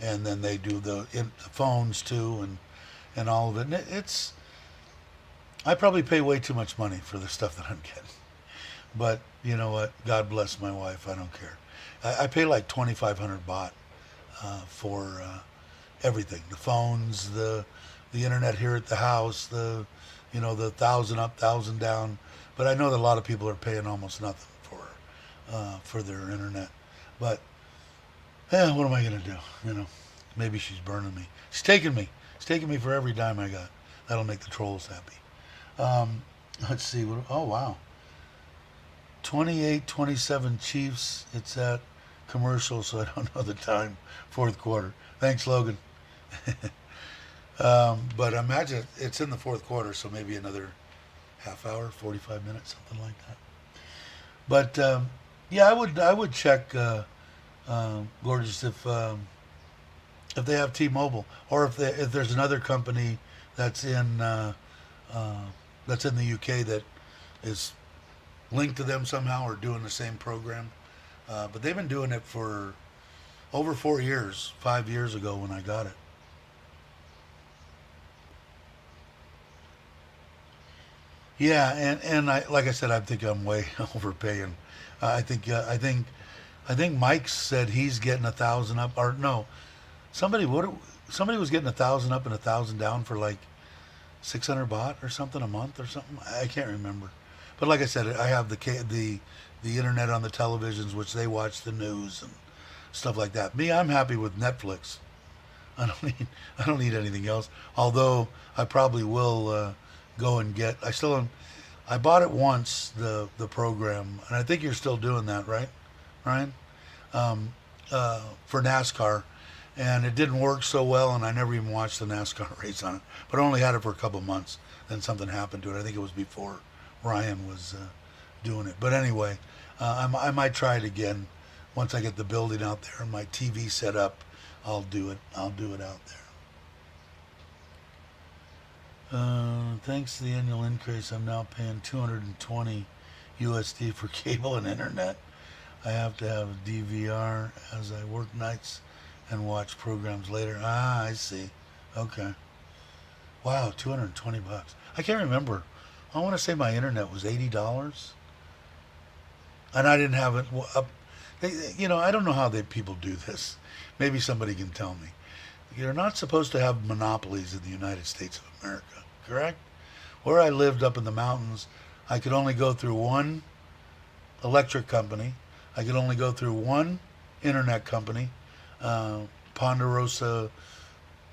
Speaker 1: And then they do the phones too and all of it. And I probably pay way too much money for the stuff that I'm getting. But you know what? God bless my wife. I don't care. I pay like 2,500 baht for everything. The phones, the internet here at the house, the 1,000 up, 1,000 down. But I know that a lot of people are paying almost nothing for their internet. But what am I gonna do? Maybe she's burning me. She's taking me. She's taking me for every dime I got. That'll make the trolls happy. Let's see. Oh wow. 28-27 Chiefs. It's at commercial, so I don't know the time. Fourth quarter. Thanks, Logan. But imagine it's in the fourth quarter, so maybe another half hour, 45 minutes, something like that. But yeah, I would check Gorgeous if they have T-Mobile or if there's another company that's in the UK that is linked to them somehow or doing the same program. But they've been doing it for over 4 years, 5 years ago when I got it. Yeah, and I like I said, I think I'm way overpaying. I think Mike said he's getting 1,000 up, or no, somebody what somebody was getting 1,000 up and 1,000 down for like 600 baht or something a month or something. I can't remember. But like I said, I have the internet on the televisions, which they watch the news and stuff like that. Me, I'm happy with Netflix. I don't need anything else. Although I probably will go and get. I still am, I bought it once, the program, and I think you're still doing that, right, Ryan? For NASCAR, and it didn't work so well, and I never even watched the NASCAR race on it. But I only had it for a couple months. Then something happened to it. I think it was before Ryan was doing it. But anyway, I might try it again once I get the building out there and my TV set up. I'll do it. I'll do it out there. Thanks to the annual increase, I'm now paying 220 USD for cable and internet. I have to have a DVR as I work nights and watch programs later. Ah, I see. Okay. Wow, 220 bucks. I can't remember. I want to say my internet was $80, and I didn't have it up. I don't know how people do this. Maybe somebody can tell me. You're not supposed to have monopolies in the United States of America, correct? Where I lived up in the mountains, I could only go through one electric company. I could only go through one internet company. Ponderosa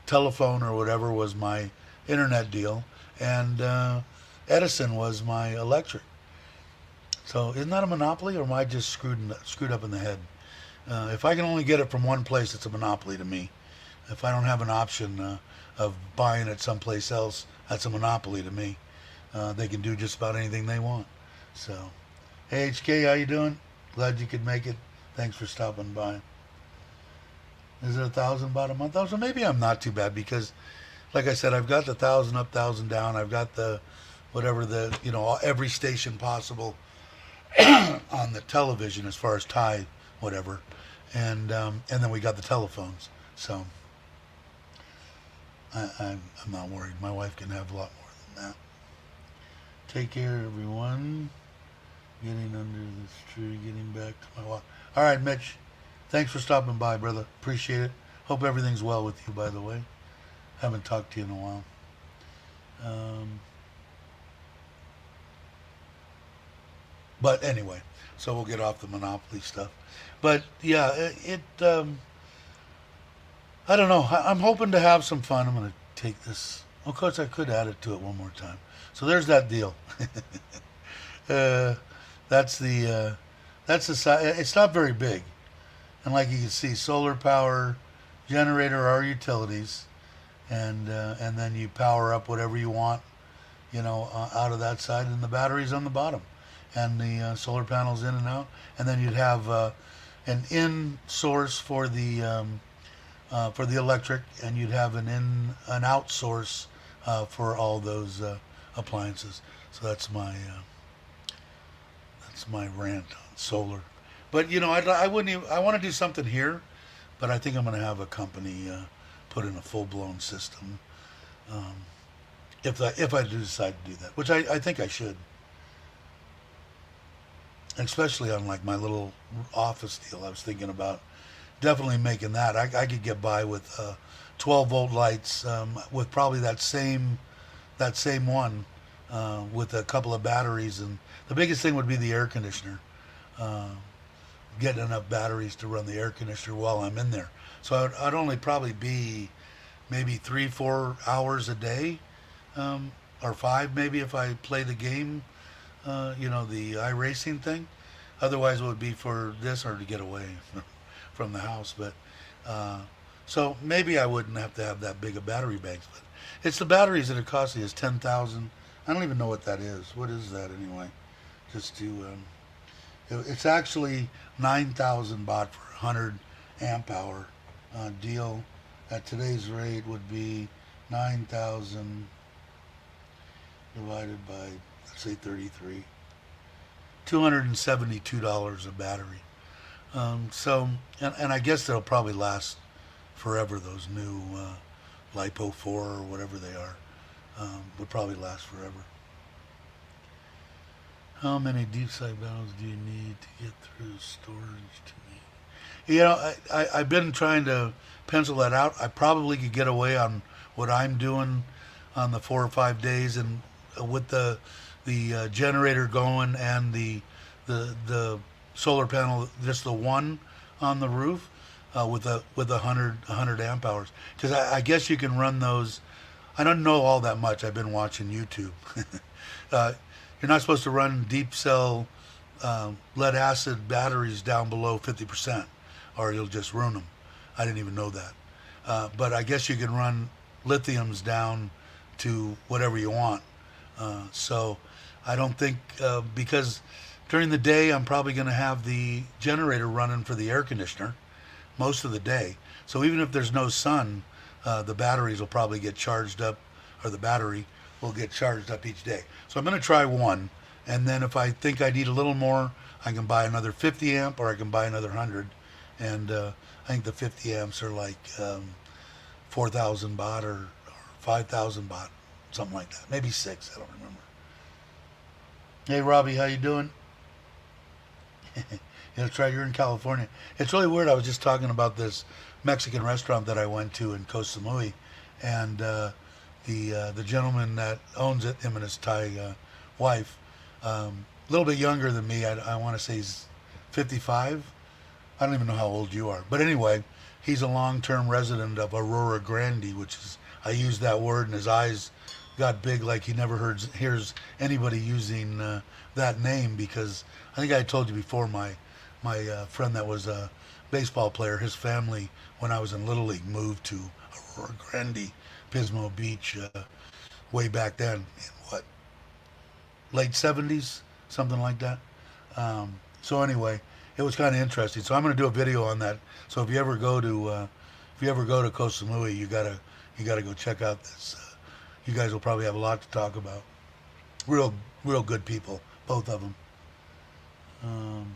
Speaker 1: Telephone or whatever was my internet deal, and Edison was my electric. So isn't that a monopoly, or am I just screwed up in the head? If I can only get it from one place, it's a monopoly to me. If I don't have an option of buying it someplace else, that's a monopoly to me. They can do just about anything they want. So, hey HK, how you doing? Glad you could make it. Thanks for stopping by. Is it 1,000 baht a month? Oh, so maybe I'm not too bad because, like I said, I've got the 1,000 up, 1,000 down. I've got the whatever every station possible on the television as far as Thai, whatever, and then we got the telephones. So I'm not worried. My wife can have a lot more than that. Take care, everyone. Getting under this tree, getting back to my walk. All right, Mitch. Thanks for stopping by, brother. Appreciate it. Hope everything's well with you, by the way. Haven't talked to you in a while. But anyway, so we'll get off the monopoly stuff. But yeah, I don't know. I'm hoping to have some fun. I'm going to take this. Of course, I could add it to it one more time. So there's that deal. uh, that's the size. It's not very big. And like you can see, solar power, generator are utilities, and then you power up whatever you want, out of that side, and the batteries on the bottom, and the solar panels in and out, and then you'd have an in source for the electric, and you'd have an out source for all those appliances. So that's my rant on solar. But I wouldn't even, I want to do something here, but I think I'm going to have a company put in a full blown system, if I do decide to do that, which I think I should, especially on like my little office deal. I was thinking about definitely making that. I could get by with 12-volt lights, with probably that same one, with a couple of batteries, and the biggest thing would be the air conditioner. Getting enough batteries to run the air conditioner while I'm in there. So I'd only probably be maybe 3-4 hours a day, or 5 maybe if I play the game, the iRacing thing. Otherwise, it would be for this or to get away from the house. But so maybe I wouldn't have to have that big of battery banks. But it's the batteries that are costly. Is 10,000. I don't even know what that is. What is that anyway? Just to it's actually 9,000 baht for 100 amp hour deal. At today's rate would be 9,000 divided by, let's say, 33. $272 a battery. So, and I guess they'll probably last forever. Those new LiPo 4 or whatever they are would probably last forever. How many deep side battles do you need to get through storage to me? You know, I've been trying to pencil that out. I probably could get away on what I'm doing on the 4 or 5 days, and with the generator going and the solar panel, just the one on the roof, with a hundred amp hours. Because I guess you can run those. I don't know all that much. I've been watching YouTube. uh, you're not supposed to run deep cell lead acid batteries down below 50%, or you'll just ruin them. I didn't even know that. But I guess you can run lithiums down to whatever you want. So I don't think, because during the day I'm probably going to have the generator running for the air conditioner most of the day. So even if there's no sun, the batteries will probably get charged up, or the battery will get charged up each day. So I'm going to try one, and then if I think I need a little more, I can buy another 50 amp, or I can buy another 100. And I think the 50 amps are like 4,000 baht, or 5,000 baht, something like that. Maybe six, I don't remember. Hey Robbie, how you doing? Yeah, that's right. You're in California. It's really weird. I was just talking about this Mexican restaurant that I went to in Koh Samui, and the gentleman that owns it, him and his Thai wife, a little bit younger than me. I want to say he's 55. I don't even know how old you are, but anyway, he's a long-term resident of Aurora Grande, which is, I used that word, and his eyes got big like he never hears anybody using that name, because I think I told you before, my friend that was a baseball player, his family, when I was in Little League, moved to Aurora Grande, Pismo Beach, way back then, in what, late 70s, something like that. So anyway, it was kind of interesting. So I'm going to do a video on that. So if you ever go to Koh Samui, you gotta go check out this. You guys will probably have a lot to talk about. Real good people, both of them. Um,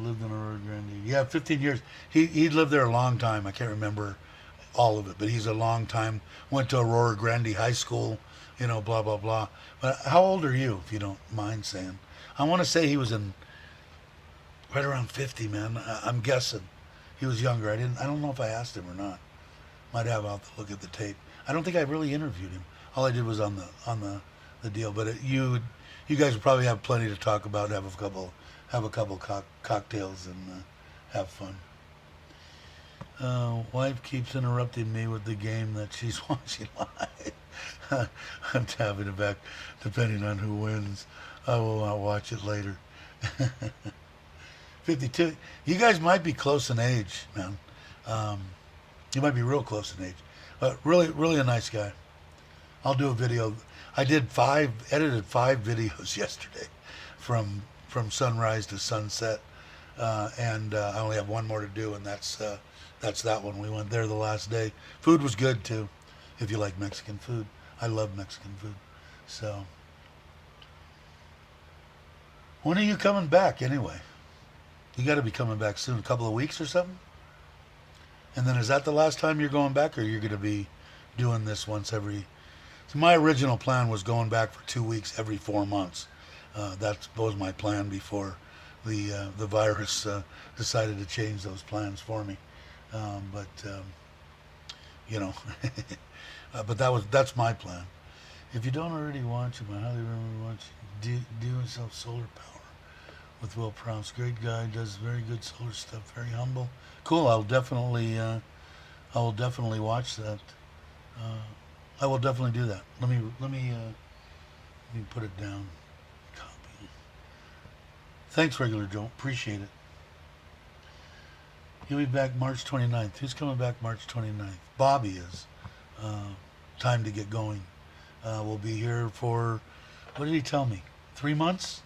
Speaker 1: lived in Aurora Grande. Yeah, 15 years. He lived there a long time. I can't remember all of it, but he's a long time. Went to Aurora Grande High School, blah blah blah. But how old are you, if you don't mind saying? I want to say he was in right around 50, man. I'm guessing he was younger. I don't know if I asked him or not. Might have. I'll have to look at the tape. I don't think I really interviewed him. All I did was on the deal. But you guys would probably have plenty to talk about. Have a couple cocktails and have fun. Wife keeps interrupting me with the game that she's watching live. I'm tapping it back, depending on who wins. I will not watch it later. 52. You guys might be close in age, man. You might be real close in age. Really, really a nice guy. I'll do a video. I edited 5 videos yesterday, from sunrise to sunset, and I only have one more to do, and that's that one. We went there the last day. Food was good too, if you like Mexican food. I love Mexican food. So, when are you coming back anyway? You got to be coming back soon. A couple of weeks or something? And then is that the last time you're going back, or you're going to be doing this once every... So my original plan was going back for 2 weeks every 4 months. That was my plan before the virus decided to change those plans for me. But but that's my plan. If you don't already watch him, I highly recommend watching. Do himself solar power with Will Prowse. Great guy, does very good solar stuff. Very humble. Cool. I will definitely watch that. I will definitely do that. Let me put it down. Copy. Thanks, Regular Joe. Appreciate it. He'll be back March 29th. Who's coming back March 29th? Bobby is. Time to get going. We'll be here for, what did he tell me? 3 months?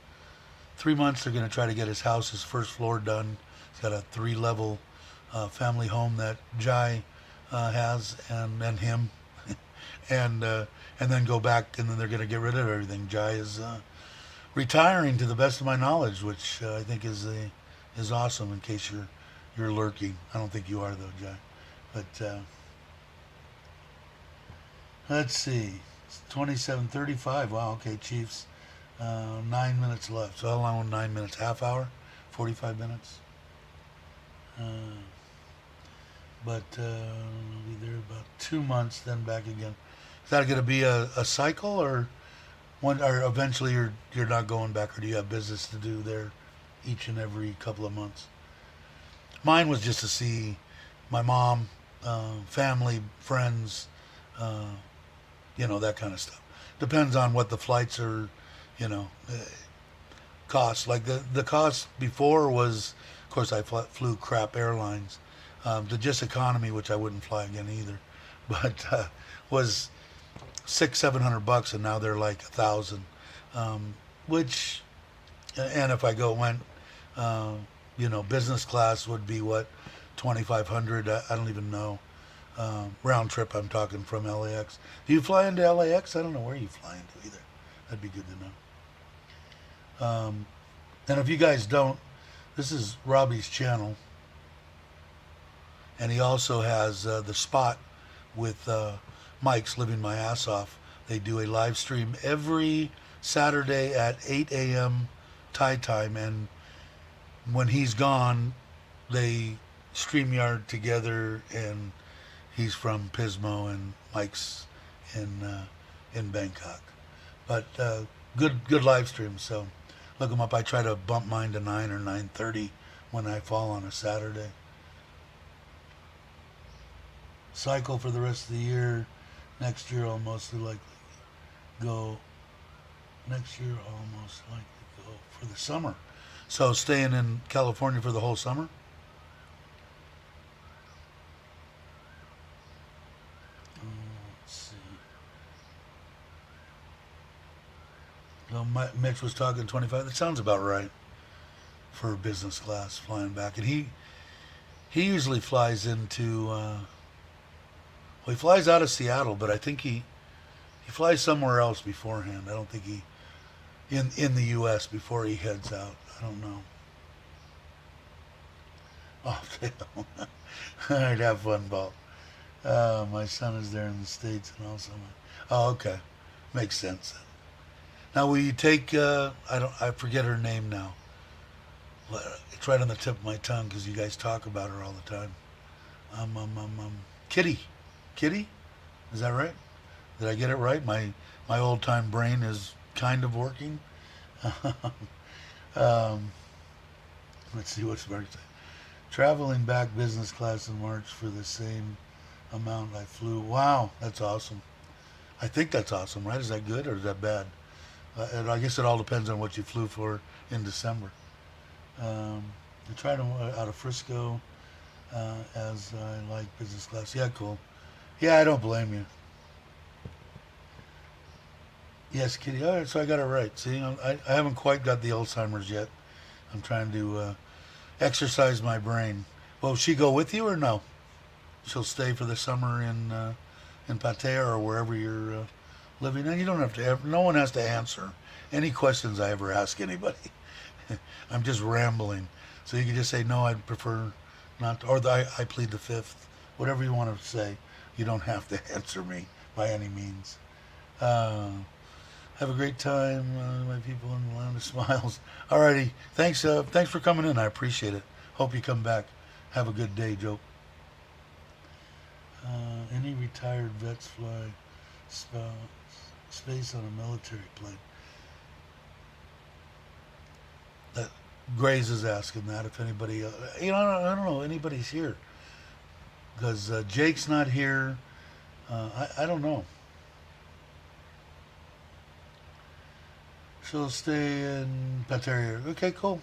Speaker 1: 3 months. They're going to try to get his house, his first floor done. He's got a 3-level family home that Jai has, and him. and then go back, and then they're going to get rid of everything. Jai is retiring, to the best of my knowledge, which I think is awesome. In case you're lurking, I don't think you are though, Jai. But Let's see. It's 27:35. Wow, okay, Chiefs. 9 minutes left. So how long? 9 minutes? Half hour? 45 minutes? Uh, but I'll be there about 2 months, then back again. Is that going to be a cycle, or one, or eventually you're not going back, or do you have business to do there each and every couple of months? Mine was just to see my mom, family, friends, uh, that kind of stuff. Depends on what the flights are, you know, cost. Like the cost before was, of course, I flew crap airlines. The just economy, which I wouldn't fly again either, but was 600-700 bucks, and now they're like 1,000. Which, and if I went, uh, business class would be what, 2,500. I don't even know. Round trip, I'm talking from LAX. Do you fly into LAX? I don't know where you fly into either. That'd be good to know. And if you guys don't, this is Robbie's channel, and he also has the spot with Mike's Living My Ass Off. They do a live stream every Saturday at 8 a.m. Thai time, and when he's gone, they StreamYard together, and he's from Pismo, and Mike's in Bangkok. But good live stream. So look them up. I try to bump mine to 9 or 9:30 when I fall on a Saturday. Cycle for the rest of the year. Next year, I'll mostly likely go. Next year, I'll most likely go for the summer. So staying in California for the whole summer. Let's see. Well, Mitch was talking 25. That sounds about right for business class flying back. And he usually flies into. Well, he flies out of Seattle, but I think he flies somewhere else beforehand. I don't think he in the U.S. before he heads out. I don't know. Oh, all right, have fun, Bob. My son is there in the States, and also oh, okay, makes sense. Now, will you take? I forget her name now. It's right on the tip of my tongue because you guys talk about her all the time. Kitty, Kitty, is that right? Did I get it right? My old time brain is kind of working. um, let's see what's Mark saying. Traveling back business class in March for the same amount I flew. Wow, that's awesome. I think that's awesome, right? Is that good or is that bad? And I guess it all depends on what you flew for in December. I tried them out of Frisco as I like business class. Yeah, cool. Yeah, I don't blame you. Yes, Kitty. All right, so I got it right. See, I haven't quite got the Alzheimer's yet. I'm trying to exercise my brain. Will she go with you or no? She'll stay for the summer in Pattaya or wherever you're living. And you don't have to. No one has to answer any questions I ever ask anybody. I'm just rambling, so you can just say no. I'd prefer not, to, or I plead the fifth. Whatever you want to say. You don't have to answer me by any means. Have a great time, my people in the land of smiles. Alrighty, thanks for coming in. I appreciate it. Hope you come back. Have a good day, Joe. Any retired vets fly space on a military plane? That Grays is asking that if anybody, I don't know anybody's here because Jake's not here. I don't know. She'll stay in Pattaya. Okay, cool.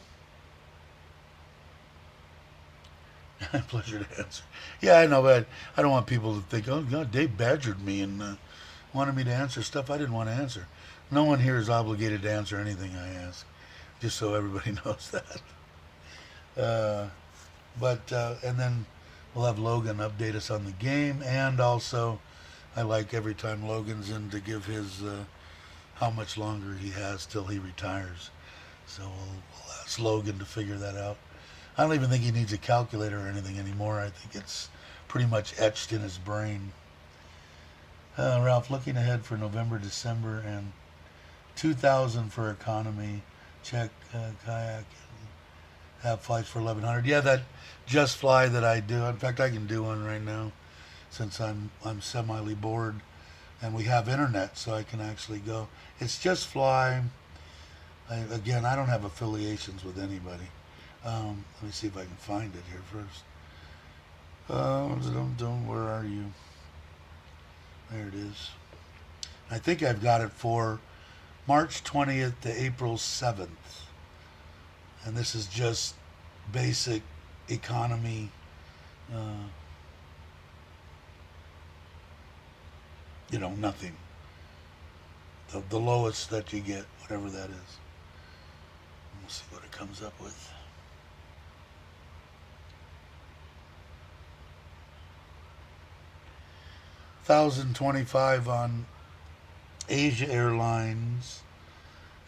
Speaker 1: Pleasure to answer. Yeah, I know, but I don't want people to think, oh, God, Dave badgered me and wanted me to answer stuff I didn't want to answer. No one here is obligated to answer anything I ask, just so everybody knows that. And then we'll have Logan update us on the game, and also I like every time Logan's in to give his how much longer he has till he retires. So we'll ask Logan to figure that out. I don't even think he needs a calculator or anything anymore. I think it's pretty much etched in his brain. Ralph, looking ahead for November, December, and 2000 for economy. Check kayak. Have flights for 1100. Yeah, that Just Fly that I do. In fact, I can do one right now since I'm semi bored and we have internet, so I can actually go. It's Just Fly. Again, I don't have affiliations with anybody. Let me see if I can find it here first. Where are you? There it is. I think I've got it for March 20th to April 7th. And this is just basic economy. Nothing. The lowest that you get, whatever that is. We'll see what it comes up with. $1,025 on Asia Airlines,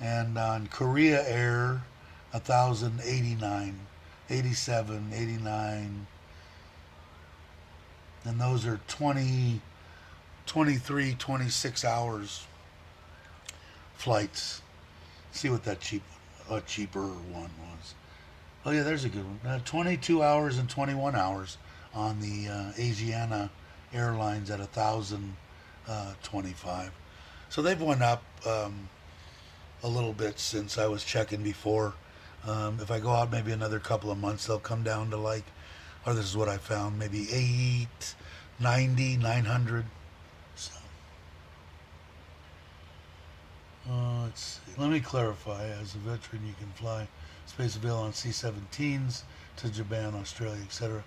Speaker 1: and on Korea Air, 1,089, 87, 89, and those are 20, 23, 26 hours flights. See what that cheaper one was. Oh yeah, there's a good one. 22 hours and 21 hours on the Asiana Airlines at 1,025. So they've went up a little bit since I was checking before. If I go out maybe another couple of months, they'll come down to or this is what I found, maybe 890, 900. So let's see. Let me clarify. As a veteran, you can fly space available on C-17s to Japan, Australia, etc.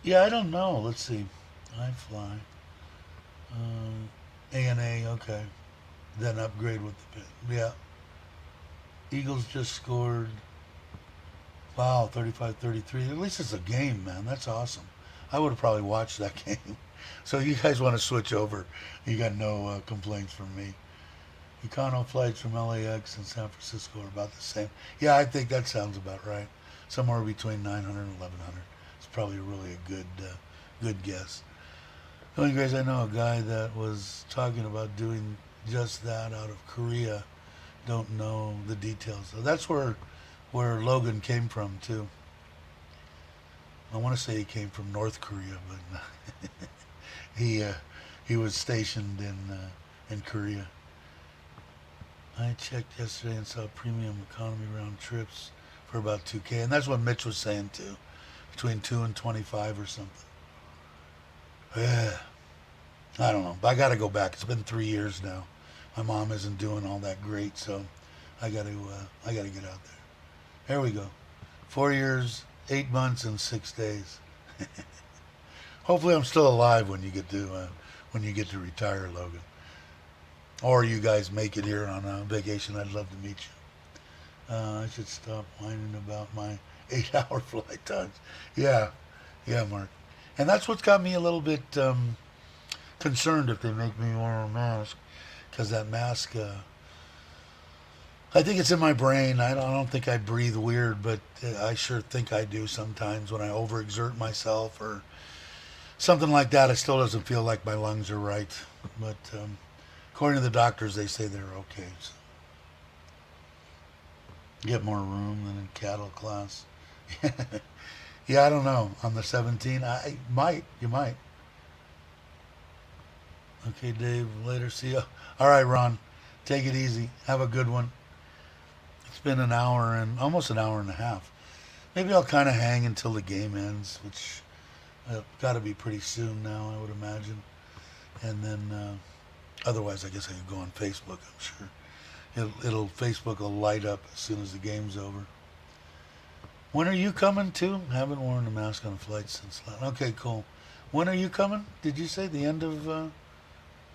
Speaker 1: Yeah, I don't know. Let's see. I fly. ANA, okay. Then upgrade with the pin. Yeah. Eagles just scored. Wow, 35-33. At least it's a game, man. That's awesome. I would have probably watched that game. So you guys want to switch over. You got no complaints from me. Econo flights from LAX and San Francisco are about the same. Yeah, I think that sounds about right. Somewhere between 900 and 1100. It's probably really a good guess. The only guys I know, a guy that was talking about doing just that out of Korea. Don't know the details. So that's where Logan came from too. I want to say he came from North Korea, but he was stationed in Korea. I checked yesterday and saw premium economy round trips for about 2K, and that's what Mitch was saying too, between 2 and 25 or something. Yeah, I don't know. But I got to go back. It's been 3 years now. My mom isn't doing all that great, so I got to get out there. There we go. 4 years, 8 months, and 6 days. Hopefully, I'm still alive when you get to retire, Logan. Or you guys make it here on a vacation. I'd love to meet you. I should stop whining about my 8-hour flight times. Yeah, Mark. And that's what's got me a little bit concerned if they make me wear a mask. Because that mask, I think it's in my brain. I don't think I breathe weird, but I sure think I do sometimes when I overexert myself or something like that. It still doesn't feel like my lungs are right. But according to the doctors, they say they're okay. So. Get more room than in cattle class. Yeah, I don't know. On the 17, you might. Okay, Dave, later. See you. All right, Ron. Take it easy. Have a good one. It's been an hour and almost an hour and a half. Maybe I'll kind of hang until the game ends, which got to be pretty soon now, I would imagine. And then, otherwise, I guess I could go on Facebook, I'm sure. Facebook will light up as soon as the game's over. When are you coming too? Haven't worn a mask on a flight since last. Okay, cool. When are you coming? Did you say the end of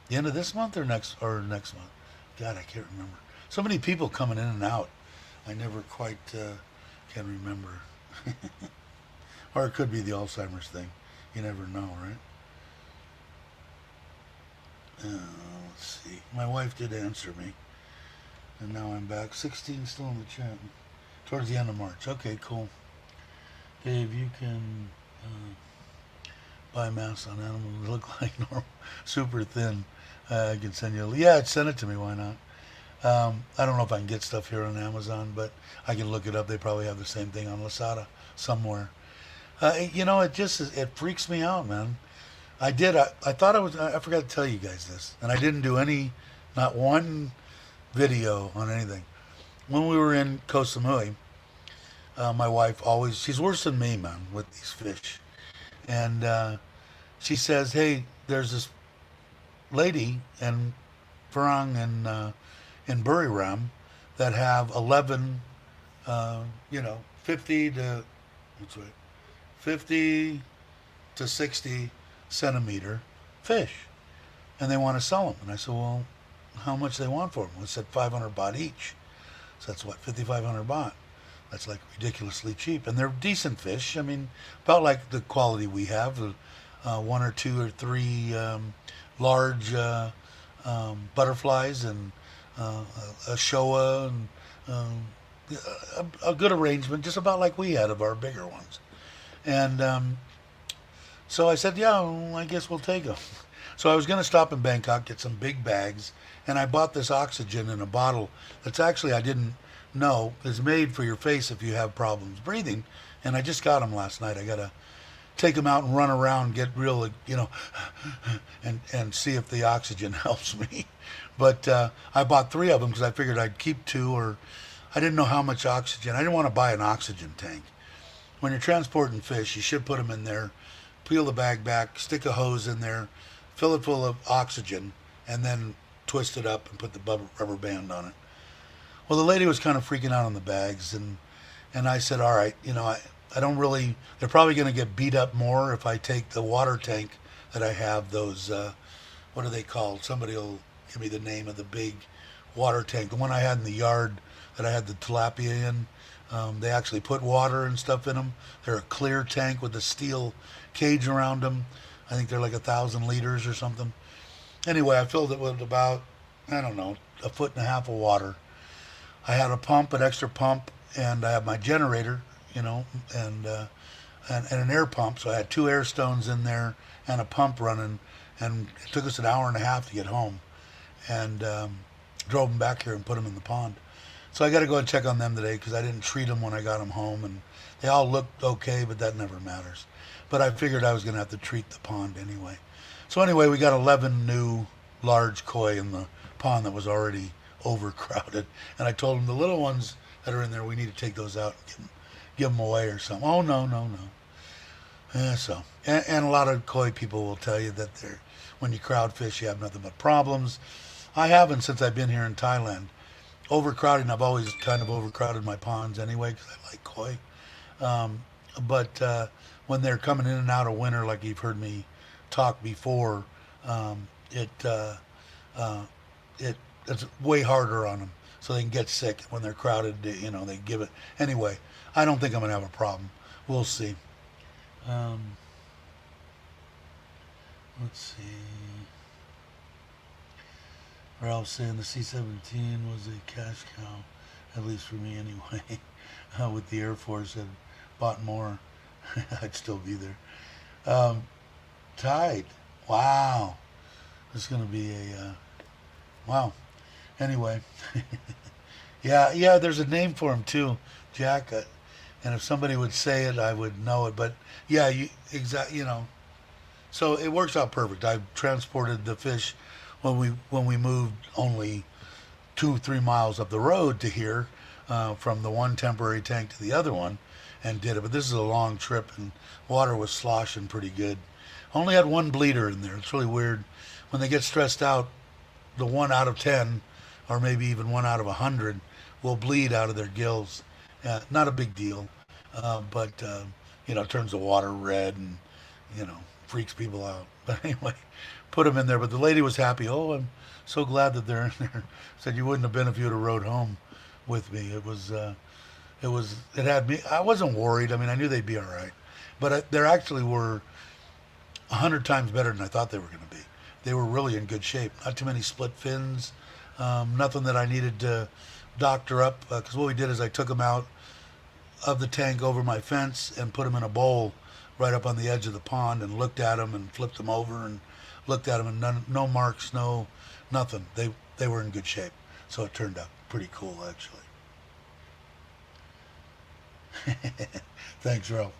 Speaker 1: this month or next month? God, I can't remember. So many people coming in and out. I never quite can remember. Or it could be the Alzheimer's thing. You never know, right? Let's see. My wife did answer me. And now I'm back. 16 still in the chat. Towards the end of March. Okay, cool. Dave, you can biomass on animals that look like normal, super thin. I can send you. Yeah, send it to me. Why not? I don't know if I can get stuff here on Amazon, but I can look it up. They probably have the same thing on Lasada somewhere. It just it freaks me out, man. I thought I forgot to tell you guys this, and I didn't do not one video on anything. When we were in Koh Samui, my wife she's worse than me, man, with these fish. And she says, hey, there's this lady in Farang in Buriram that have 11, 50 to, what's right, 50 to 60 centimeter fish. And they want to sell them. And I said, well, how much they want for them? Well, it said 500 baht each. So that's what, 5,500 baht. That's like ridiculously cheap. And they're decent fish. I mean, about like the quality we have. One or two or three large butterflies and a showa and a good arrangement, just about like we had of our bigger ones. And so I said, yeah, well, I guess we'll take them. So I was going to stop in Bangkok, get some big bags, and I bought this oxygen in a bottle that's actually, I didn't know, is made for your face if you have problems breathing. And I just got them last night. I got to take them out and run around, get real, and see if the oxygen helps me. But I bought 3 of them because I figured I'd keep 2, or I didn't know how much oxygen. I didn't want to buy an oxygen tank. When you're transporting fish, you should put them in there, peel the bag back, stick a hose in there, fill it full of oxygen, and then twist it up and put the rubber band on it. Well, the lady was kind of freaking out on the bags, and I said, all right, I don't really, they're probably going to get beat up more if I take the water tank that I have, those, what are they called? Somebody will give me the name of the big water tank. The one I had in the yard that I had the tilapia in, they actually put water and stuff in them. They're a clear tank with a steel cage around them. I think they're like 1,000 liters or something. Anyway, I filled it with about, I don't know, 1.5 feet of water. I had a pump, an extra pump, and I have my generator, and an air pump. So I had 2 air stones in there and a pump running, and it took us an hour and a half to get home, and drove them back here and put them in the pond. So I got to go and check on them today because I didn't treat them when I got them home, and they all looked okay, but that never matters. But I figured I was going to have to treat the pond anyway. So anyway, we got 11 new large koi in the pond that was already overcrowded, and I told them the little ones that are in there, we need to take those out and give them away or something. Oh, no. And a lot of koi people will tell you that when you crowd fish, you have nothing but problems. I haven't since I've been here in Thailand. Overcrowding, I've always kind of overcrowded my ponds anyway because I like koi. But when they're coming in and out of winter, like you've heard me talk before, it's way harder on them, so they can get sick when they're crowded. They give it anyway. I don't think I'm gonna have a problem. We'll see. Let's see. Ralph saying the C-17 was a cash cow, at least for me anyway. With the Air Force had bought more, I'd still be there. Tide. Wow. It's going to be wow. Anyway. yeah, there's a name for him too, Jack. And if somebody would say it, I would know it. But yeah, so it works out perfect. I transported the fish when we moved only 2-3 miles up the road to here, from the one temporary tank to the other one, and did it. But this is a long trip, and water was sloshing pretty good. Only had 1 bleeder in there. It's really weird. When they get stressed out, the 1 out of 10, or maybe even 1 out of 100, will bleed out of their gills. Not a big deal, but it turns the water red and freaks people out. But anyway, put them in there. But the lady was happy. Oh, I'm so glad that they're in there. Said you wouldn't have been if you would have rode home with me. It had me. I wasn't worried. I mean, I knew they'd be all right. But they actually were 100 times better than I thought they were going to be. They were really in good shape. Not too many split fins. Nothing that I needed to doctor up. Because what we did is I took them out of the tank over my fence and put them in a bowl right up on the edge of the pond and looked at them and flipped them over and looked at them, and no marks, no nothing. They were in good shape, so it turned out pretty cool actually. Thanks, Ralph.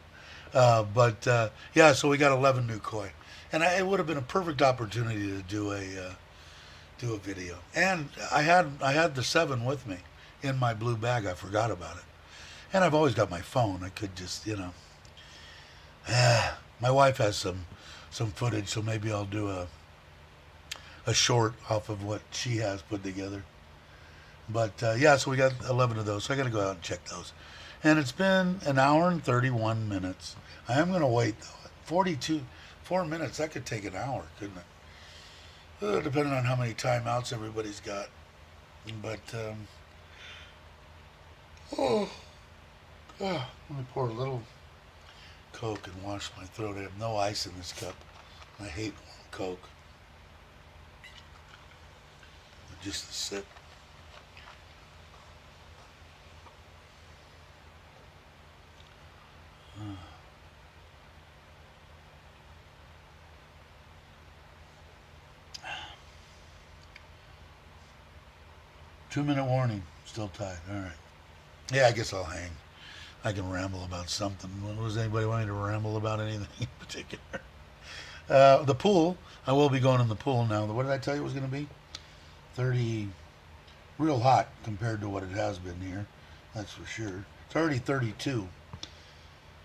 Speaker 1: Yeah, so we got 11 new koi, and it would have been a perfect opportunity to do a video. And I had the 7 with me in my blue bag. I forgot about it, and I've always got my phone. I could just my wife has some footage, so maybe I'll do a short off of what she has put together. But yeah, so we got 11 of those, so I got to go out and check those. And it's been an hour and 31 minutes. I am going to wait, though. 4 minutes, that could take an hour, couldn't it? Depending on how many timeouts everybody's got. But, let me pour a little Coke and wash my throat. I have no ice in this cup. I hate warm Coke. Just a sip. 2-minute warning. Still tied. All right. Yeah, I guess I'll hang. I can ramble about something. Was anybody wanting to ramble about anything in particular? The pool. I will be going in the pool now. What did I tell you it was going to be? 30. Real hot compared to what it has been here. That's for sure. It's already 32.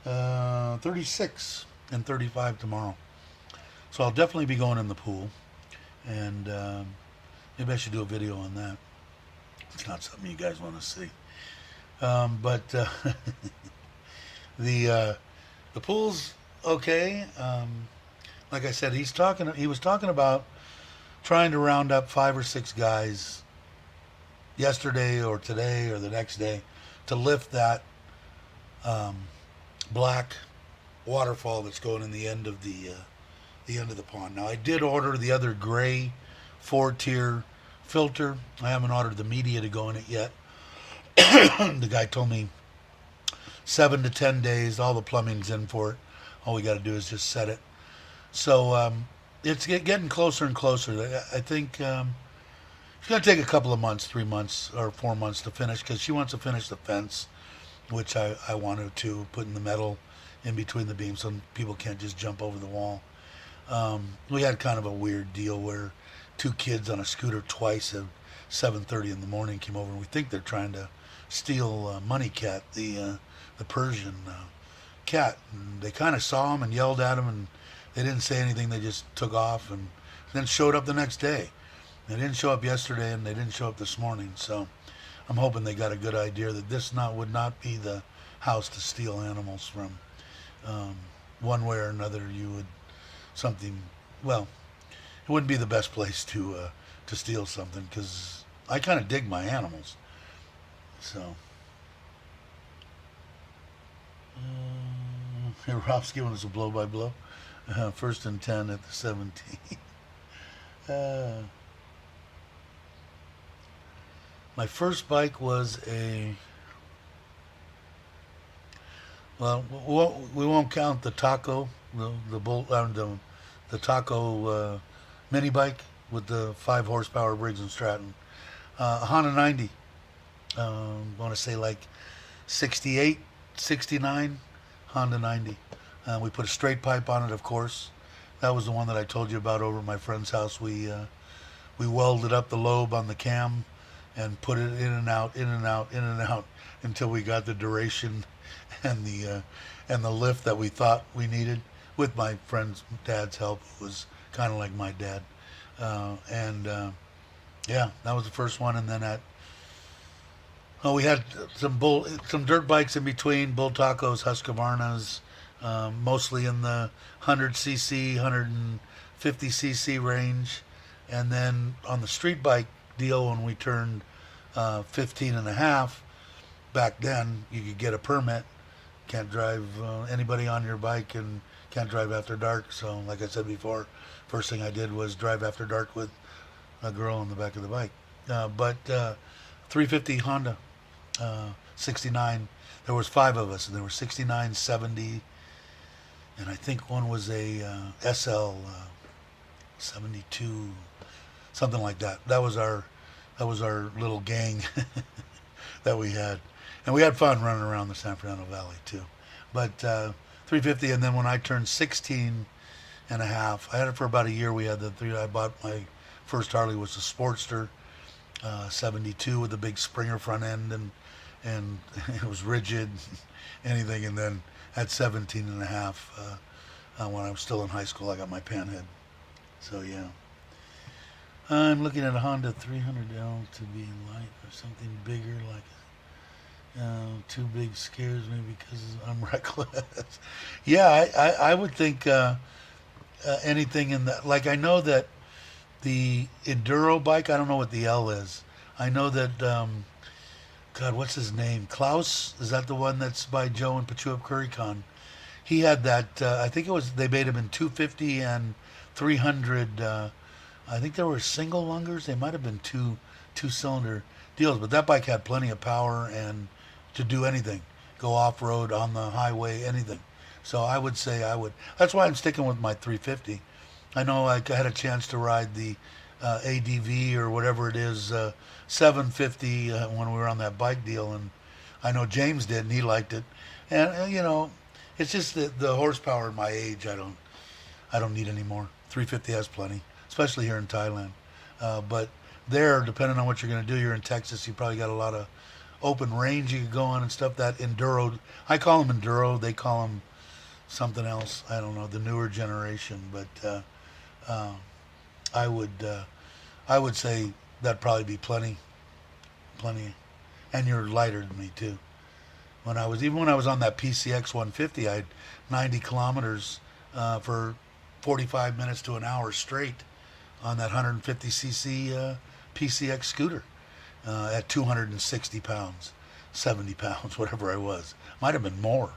Speaker 1: 36 and 35 tomorrow. So I'll definitely be going in the pool. And maybe I should do a video on that. It's not something you guys want to see. But the pool's okay. Like I said, he was talking about trying to round up 5 or 6 guys yesterday or today or the next day to lift that black waterfall that's going in the end of the pond. Now I did order the other gray 4-tier filter. I haven't ordered the media to go in it yet. The guy told me 7 to 10 days. All the plumbing's in for it. All we got to do is just set it. So it's getting closer and closer. I think it's going to take a couple of months, 3 months or 4 months to finish, because she wants to finish the fence, which I wanted to, putting the metal in between the beams so people can't just jump over the wall. We had kind of a weird deal where 2 kids on a scooter twice at 7:30 in the morning came over, and we think they're trying to steal Money Cat, the Persian cat. And they kind of saw him and yelled at him, and they didn't say anything. They just took off and then showed up the next day. They didn't show up yesterday, and they didn't show up this morning. So I'm hoping they got a good idea that this would not be the house to steal animals from. One way or another, it wouldn't be the best place to steal something, because I kind of dig my animals. So, here Rob's giving us a blow-by-blow. 1st and 10 at the 17. My first bike was we won't count the taco, the taco mini bike with the 5 horsepower Briggs and Stratton. A Honda 90. I want to say like 68, 69 Honda 90. We put a straight pipe on it, of course. That was the one that I told you about over at my friend's house. We welded up the lobe on the cam and put it in and out, in and out, in and out until we got the duration and the lift that we thought we needed, with my friend's dad's help, who was kind of like my dad. Yeah, that was the first one. And then we had some dirt bikes in between, Bull Tacos, Husqvarnas, mostly in the 100cc, 150cc range. And then on the street bike deal, when we turned 15 and a half, back then you could get a permit. Can't drive anybody on your bike, and can't drive after dark. So like I said before, first thing I did was drive after dark with a girl on the back of the bike. But 350 Honda, 69. There was 5 of us, and there were 69, 70, and I think one was a SL 72, something like that. That was our little gang that we had, and we had fun running around the San Fernando Valley too. But 350, and then when I turned 16 and a half, I had it for about a year. We had the three. I bought my first Harley was a Sportster 72 with a big Springer front end, and it was rigid, anything. And then at 17 and a half, when I was still in high school, I got my panhead. So yeah. I'm looking at a Honda 300L to be light or something bigger, like too big scares me because I'm reckless. Yeah, I would think anything in that. Like I know that the enduro bike, I don't know what the L is. I know that, God, what's his name? Klaus? Is that the one that's by Joe and Pachuap Currycon? He had that, I think it was, they made him in 250 and 300. I think there were single lungers. They might have been two-cylinder deals, but that bike had plenty of power and to do anything, go off road, on the highway, anything. So I would say I would. That's why I'm sticking with my 350. I know I had a chance to ride the ADV or whatever it is, 750 when we were on that bike deal, and I know James did, and he liked it. And it's just the horsepower at my age. I don't need any more. 350 has plenty, especially here in Thailand. But there, depending on what you're going to do, you're in Texas, you probably got a lot of open range you could go on and stuff. That enduro, I call them enduro, they call them something else. I don't know, the newer generation. But I would say that'd probably be plenty. And you're lighter than me too. When I was on that PCX 150, I had 90 kilometers for 45 minutes to an hour straight on that 150cc PCX scooter at 260 pounds, 70 pounds, whatever I was. Might have been more.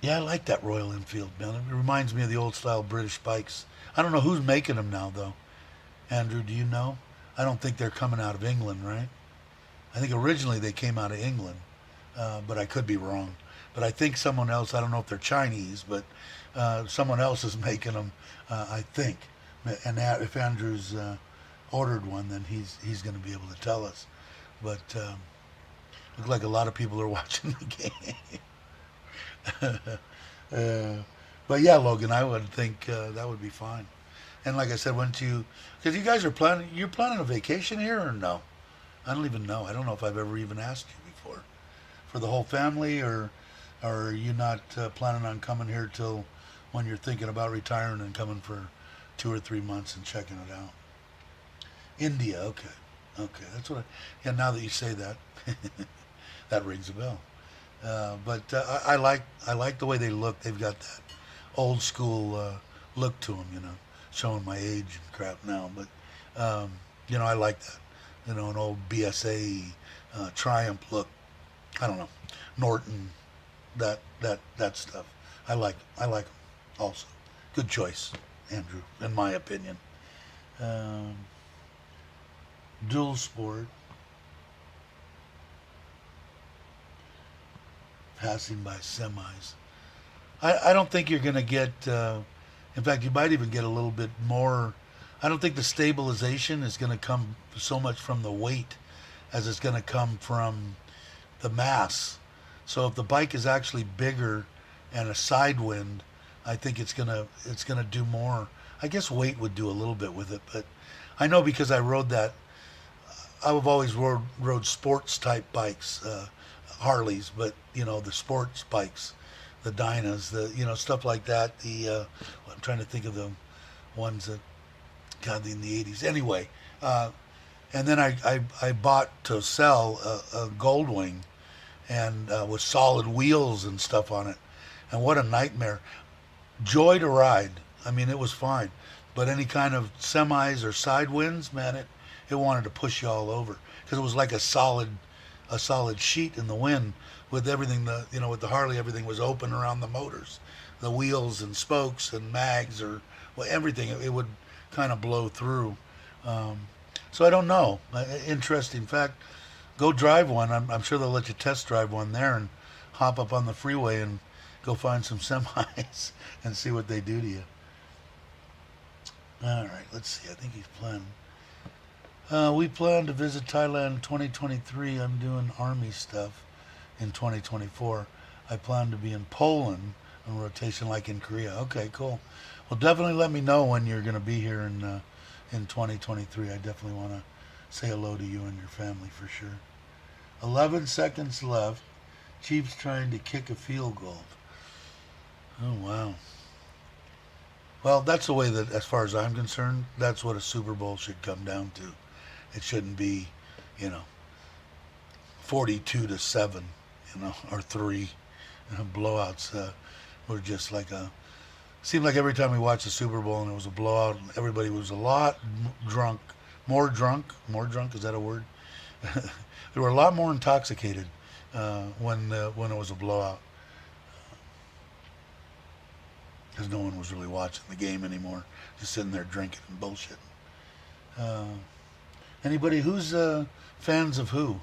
Speaker 1: Yeah, I like that Royal Enfield, man. It reminds me of the old style British bikes. I don't know who's making them now, though. Andrew, do you know? I don't think they're coming out of England, right? I think originally they came out of England, but I could be wrong. But I think someone else, I don't know if they're Chinese, but someone else is making them, I think. And if Andrew's ordered one, then he's going to be able to tell us. But looks like a lot of people are watching the game. But yeah, Logan, I would think that would be fine. And like I said, because you guys you're planning a vacation here or no? I don't even know. I don't know if I've ever even asked you before. For the whole family, or are you not planning on coming here till when you're thinking about retiring and coming for 2 or 3 months and checking it out? India, okay, that's what. Yeah, now that you say that, that rings a bell. But I like the way they look. They've got that old school look to them, showing my age and crap now. But I like that. An old BSA Triumph look. I don't know, Norton, that stuff. I like them also. Good choice, Andrew, in my opinion. Dual sport. Passing by semis. I don't think you're going to get, in fact, you might even get a little bit more. I don't think the stabilization is going to come so much from the weight as it's going to come from the mass. So if the bike is actually bigger and a side wind, I think it's gonna do more. I guess weight would do a little bit with it, but I know because I rode that. I've always rode sports type bikes, Harleys, but the sports bikes, the Dynas, the stuff like that. I'm trying to think of the ones that got in the 80s. Anyway, and then I bought to sell a Goldwing, and with solid wheels and stuff on it, and what a nightmare! Joy to ride. I mean, it was fine, but any kind of semis or side winds, man, it wanted to push you all over because it was like a solid sheet in the wind with everything. With the Harley, everything was open around the motors, the wheels and spokes and mags, or everything. It would kind of blow through. So I don't know. Interesting fact. go drive one. I'm sure they'll let you test drive one there and hop up on the freeway and go find some semis and see what they do to you. All right, let's see. I think he's planning. We plan to visit Thailand 2023. I'm doing Army stuff in 2024. I plan to be in Poland on rotation like in Korea. Okay, cool. Well, definitely let me know when you're going to be here in 2023. I definitely want to say hello to you and your family for sure. 11 seconds left. Chiefs trying to kick a field goal. Oh, wow. Well, that's the way that, as far as I'm concerned, that's what a Super Bowl should come down to. It shouldn't be, 42-7, or 3. Blowouts were just like seemed like every time we watched the Super Bowl and it was a blowout, everybody was a lot drunk, more drunk, is that a word? They were a lot more intoxicated when it was a blowout. Because no one was really watching the game anymore, just sitting there drinking and bullshitting. Anybody who's fans of who?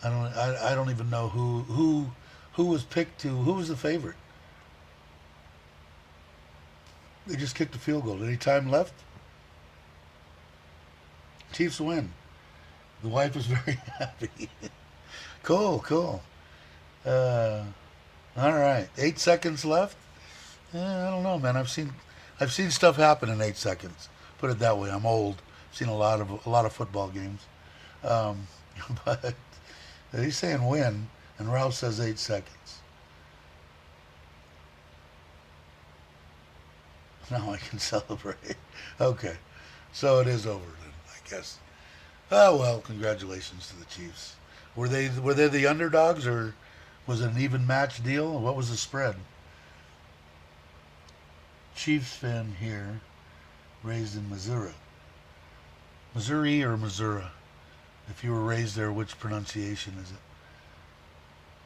Speaker 1: I don't even know who was picked who was the favorite. They just kicked a field goal. Any time left? Chiefs win. The wife is very happy. Cool. All right, 8 seconds left. I don't know, man. I've seen stuff happen in 8 seconds. Put it that way. I'm old. I've seen a lot of football games. But he's saying win, and Ralph says 8 seconds. Now I can celebrate. Okay, so it is over then, I guess. Oh well, congratulations to the Chiefs. Were they the underdogs, or was it an even match deal? What was the spread? Chiefs fan here, raised in Missouri. Missouri or Missouri? If you were raised there, which pronunciation is it?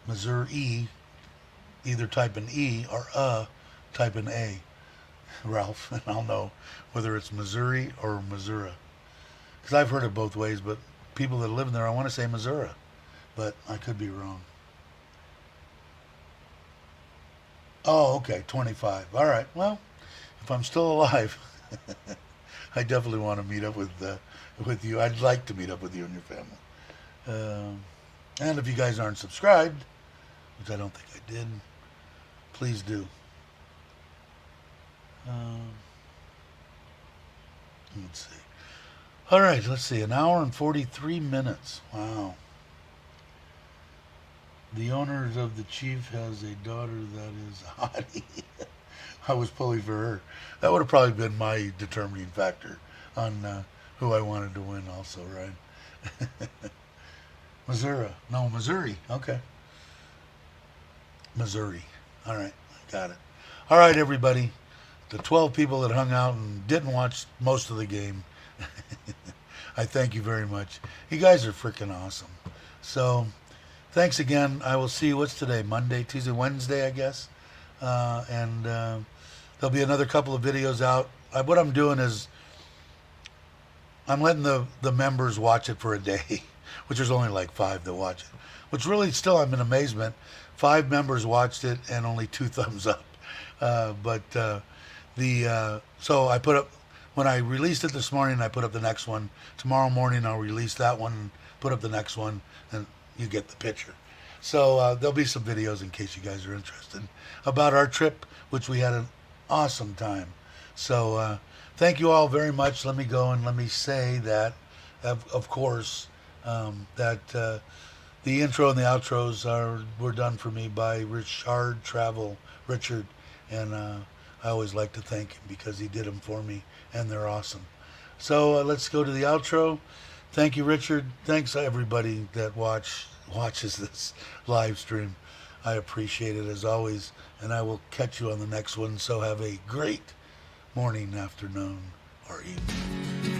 Speaker 1: Missouri, either type an E or type an A. Ralph, and I'll know whether it's Missouri or Missouri. Because I've heard it both ways, but people that live there, I want to say Missouri, but I could be wrong. Oh, okay, 25. All right, well, if I'm still alive, I definitely want to meet up with you. I'd like to meet up with you and your family. And if you guys aren't subscribed, which I don't think I did, please do. Let's see. All right, let's see. 1 hour and 43 minutes. Wow. The owner of the Chief has a daughter that is a hottie. I was pulling for her. That would have probably been my determining factor on who I wanted to win also, right? Missouri. No, Missouri. Okay. Missouri. All right, got it. All right, everybody. The 12 people that hung out and didn't watch most of the game, I thank you very much. You guys are freaking awesome. So, thanks again. I will see you, what's today? Monday, Tuesday, Wednesday, I guess. And there'll be another couple of videos out. What I'm doing is I'm letting the members watch it for a day, which is only like 5 that watch it. Which really still I'm in amazement. 5 members watched it and only 2 thumbs up. So I put up, when I released it this morning, I put up the next one. Tomorrow morning I'll release that one, put up the next one, and you get the picture. So there'll be some videos in case you guys are interested about our trip, which we had an awesome time. So thank you all very much. Let me go and let me say that, of course, that the intro and the outros were done for me by Richard, and I always like to thank him because he did them for me, and they're awesome. So let's go to the outro. Thank you, Richard. Thanks, everybody that watches this live stream. I appreciate it as always, and I will catch you on the next one. So have a great morning, afternoon, or evening.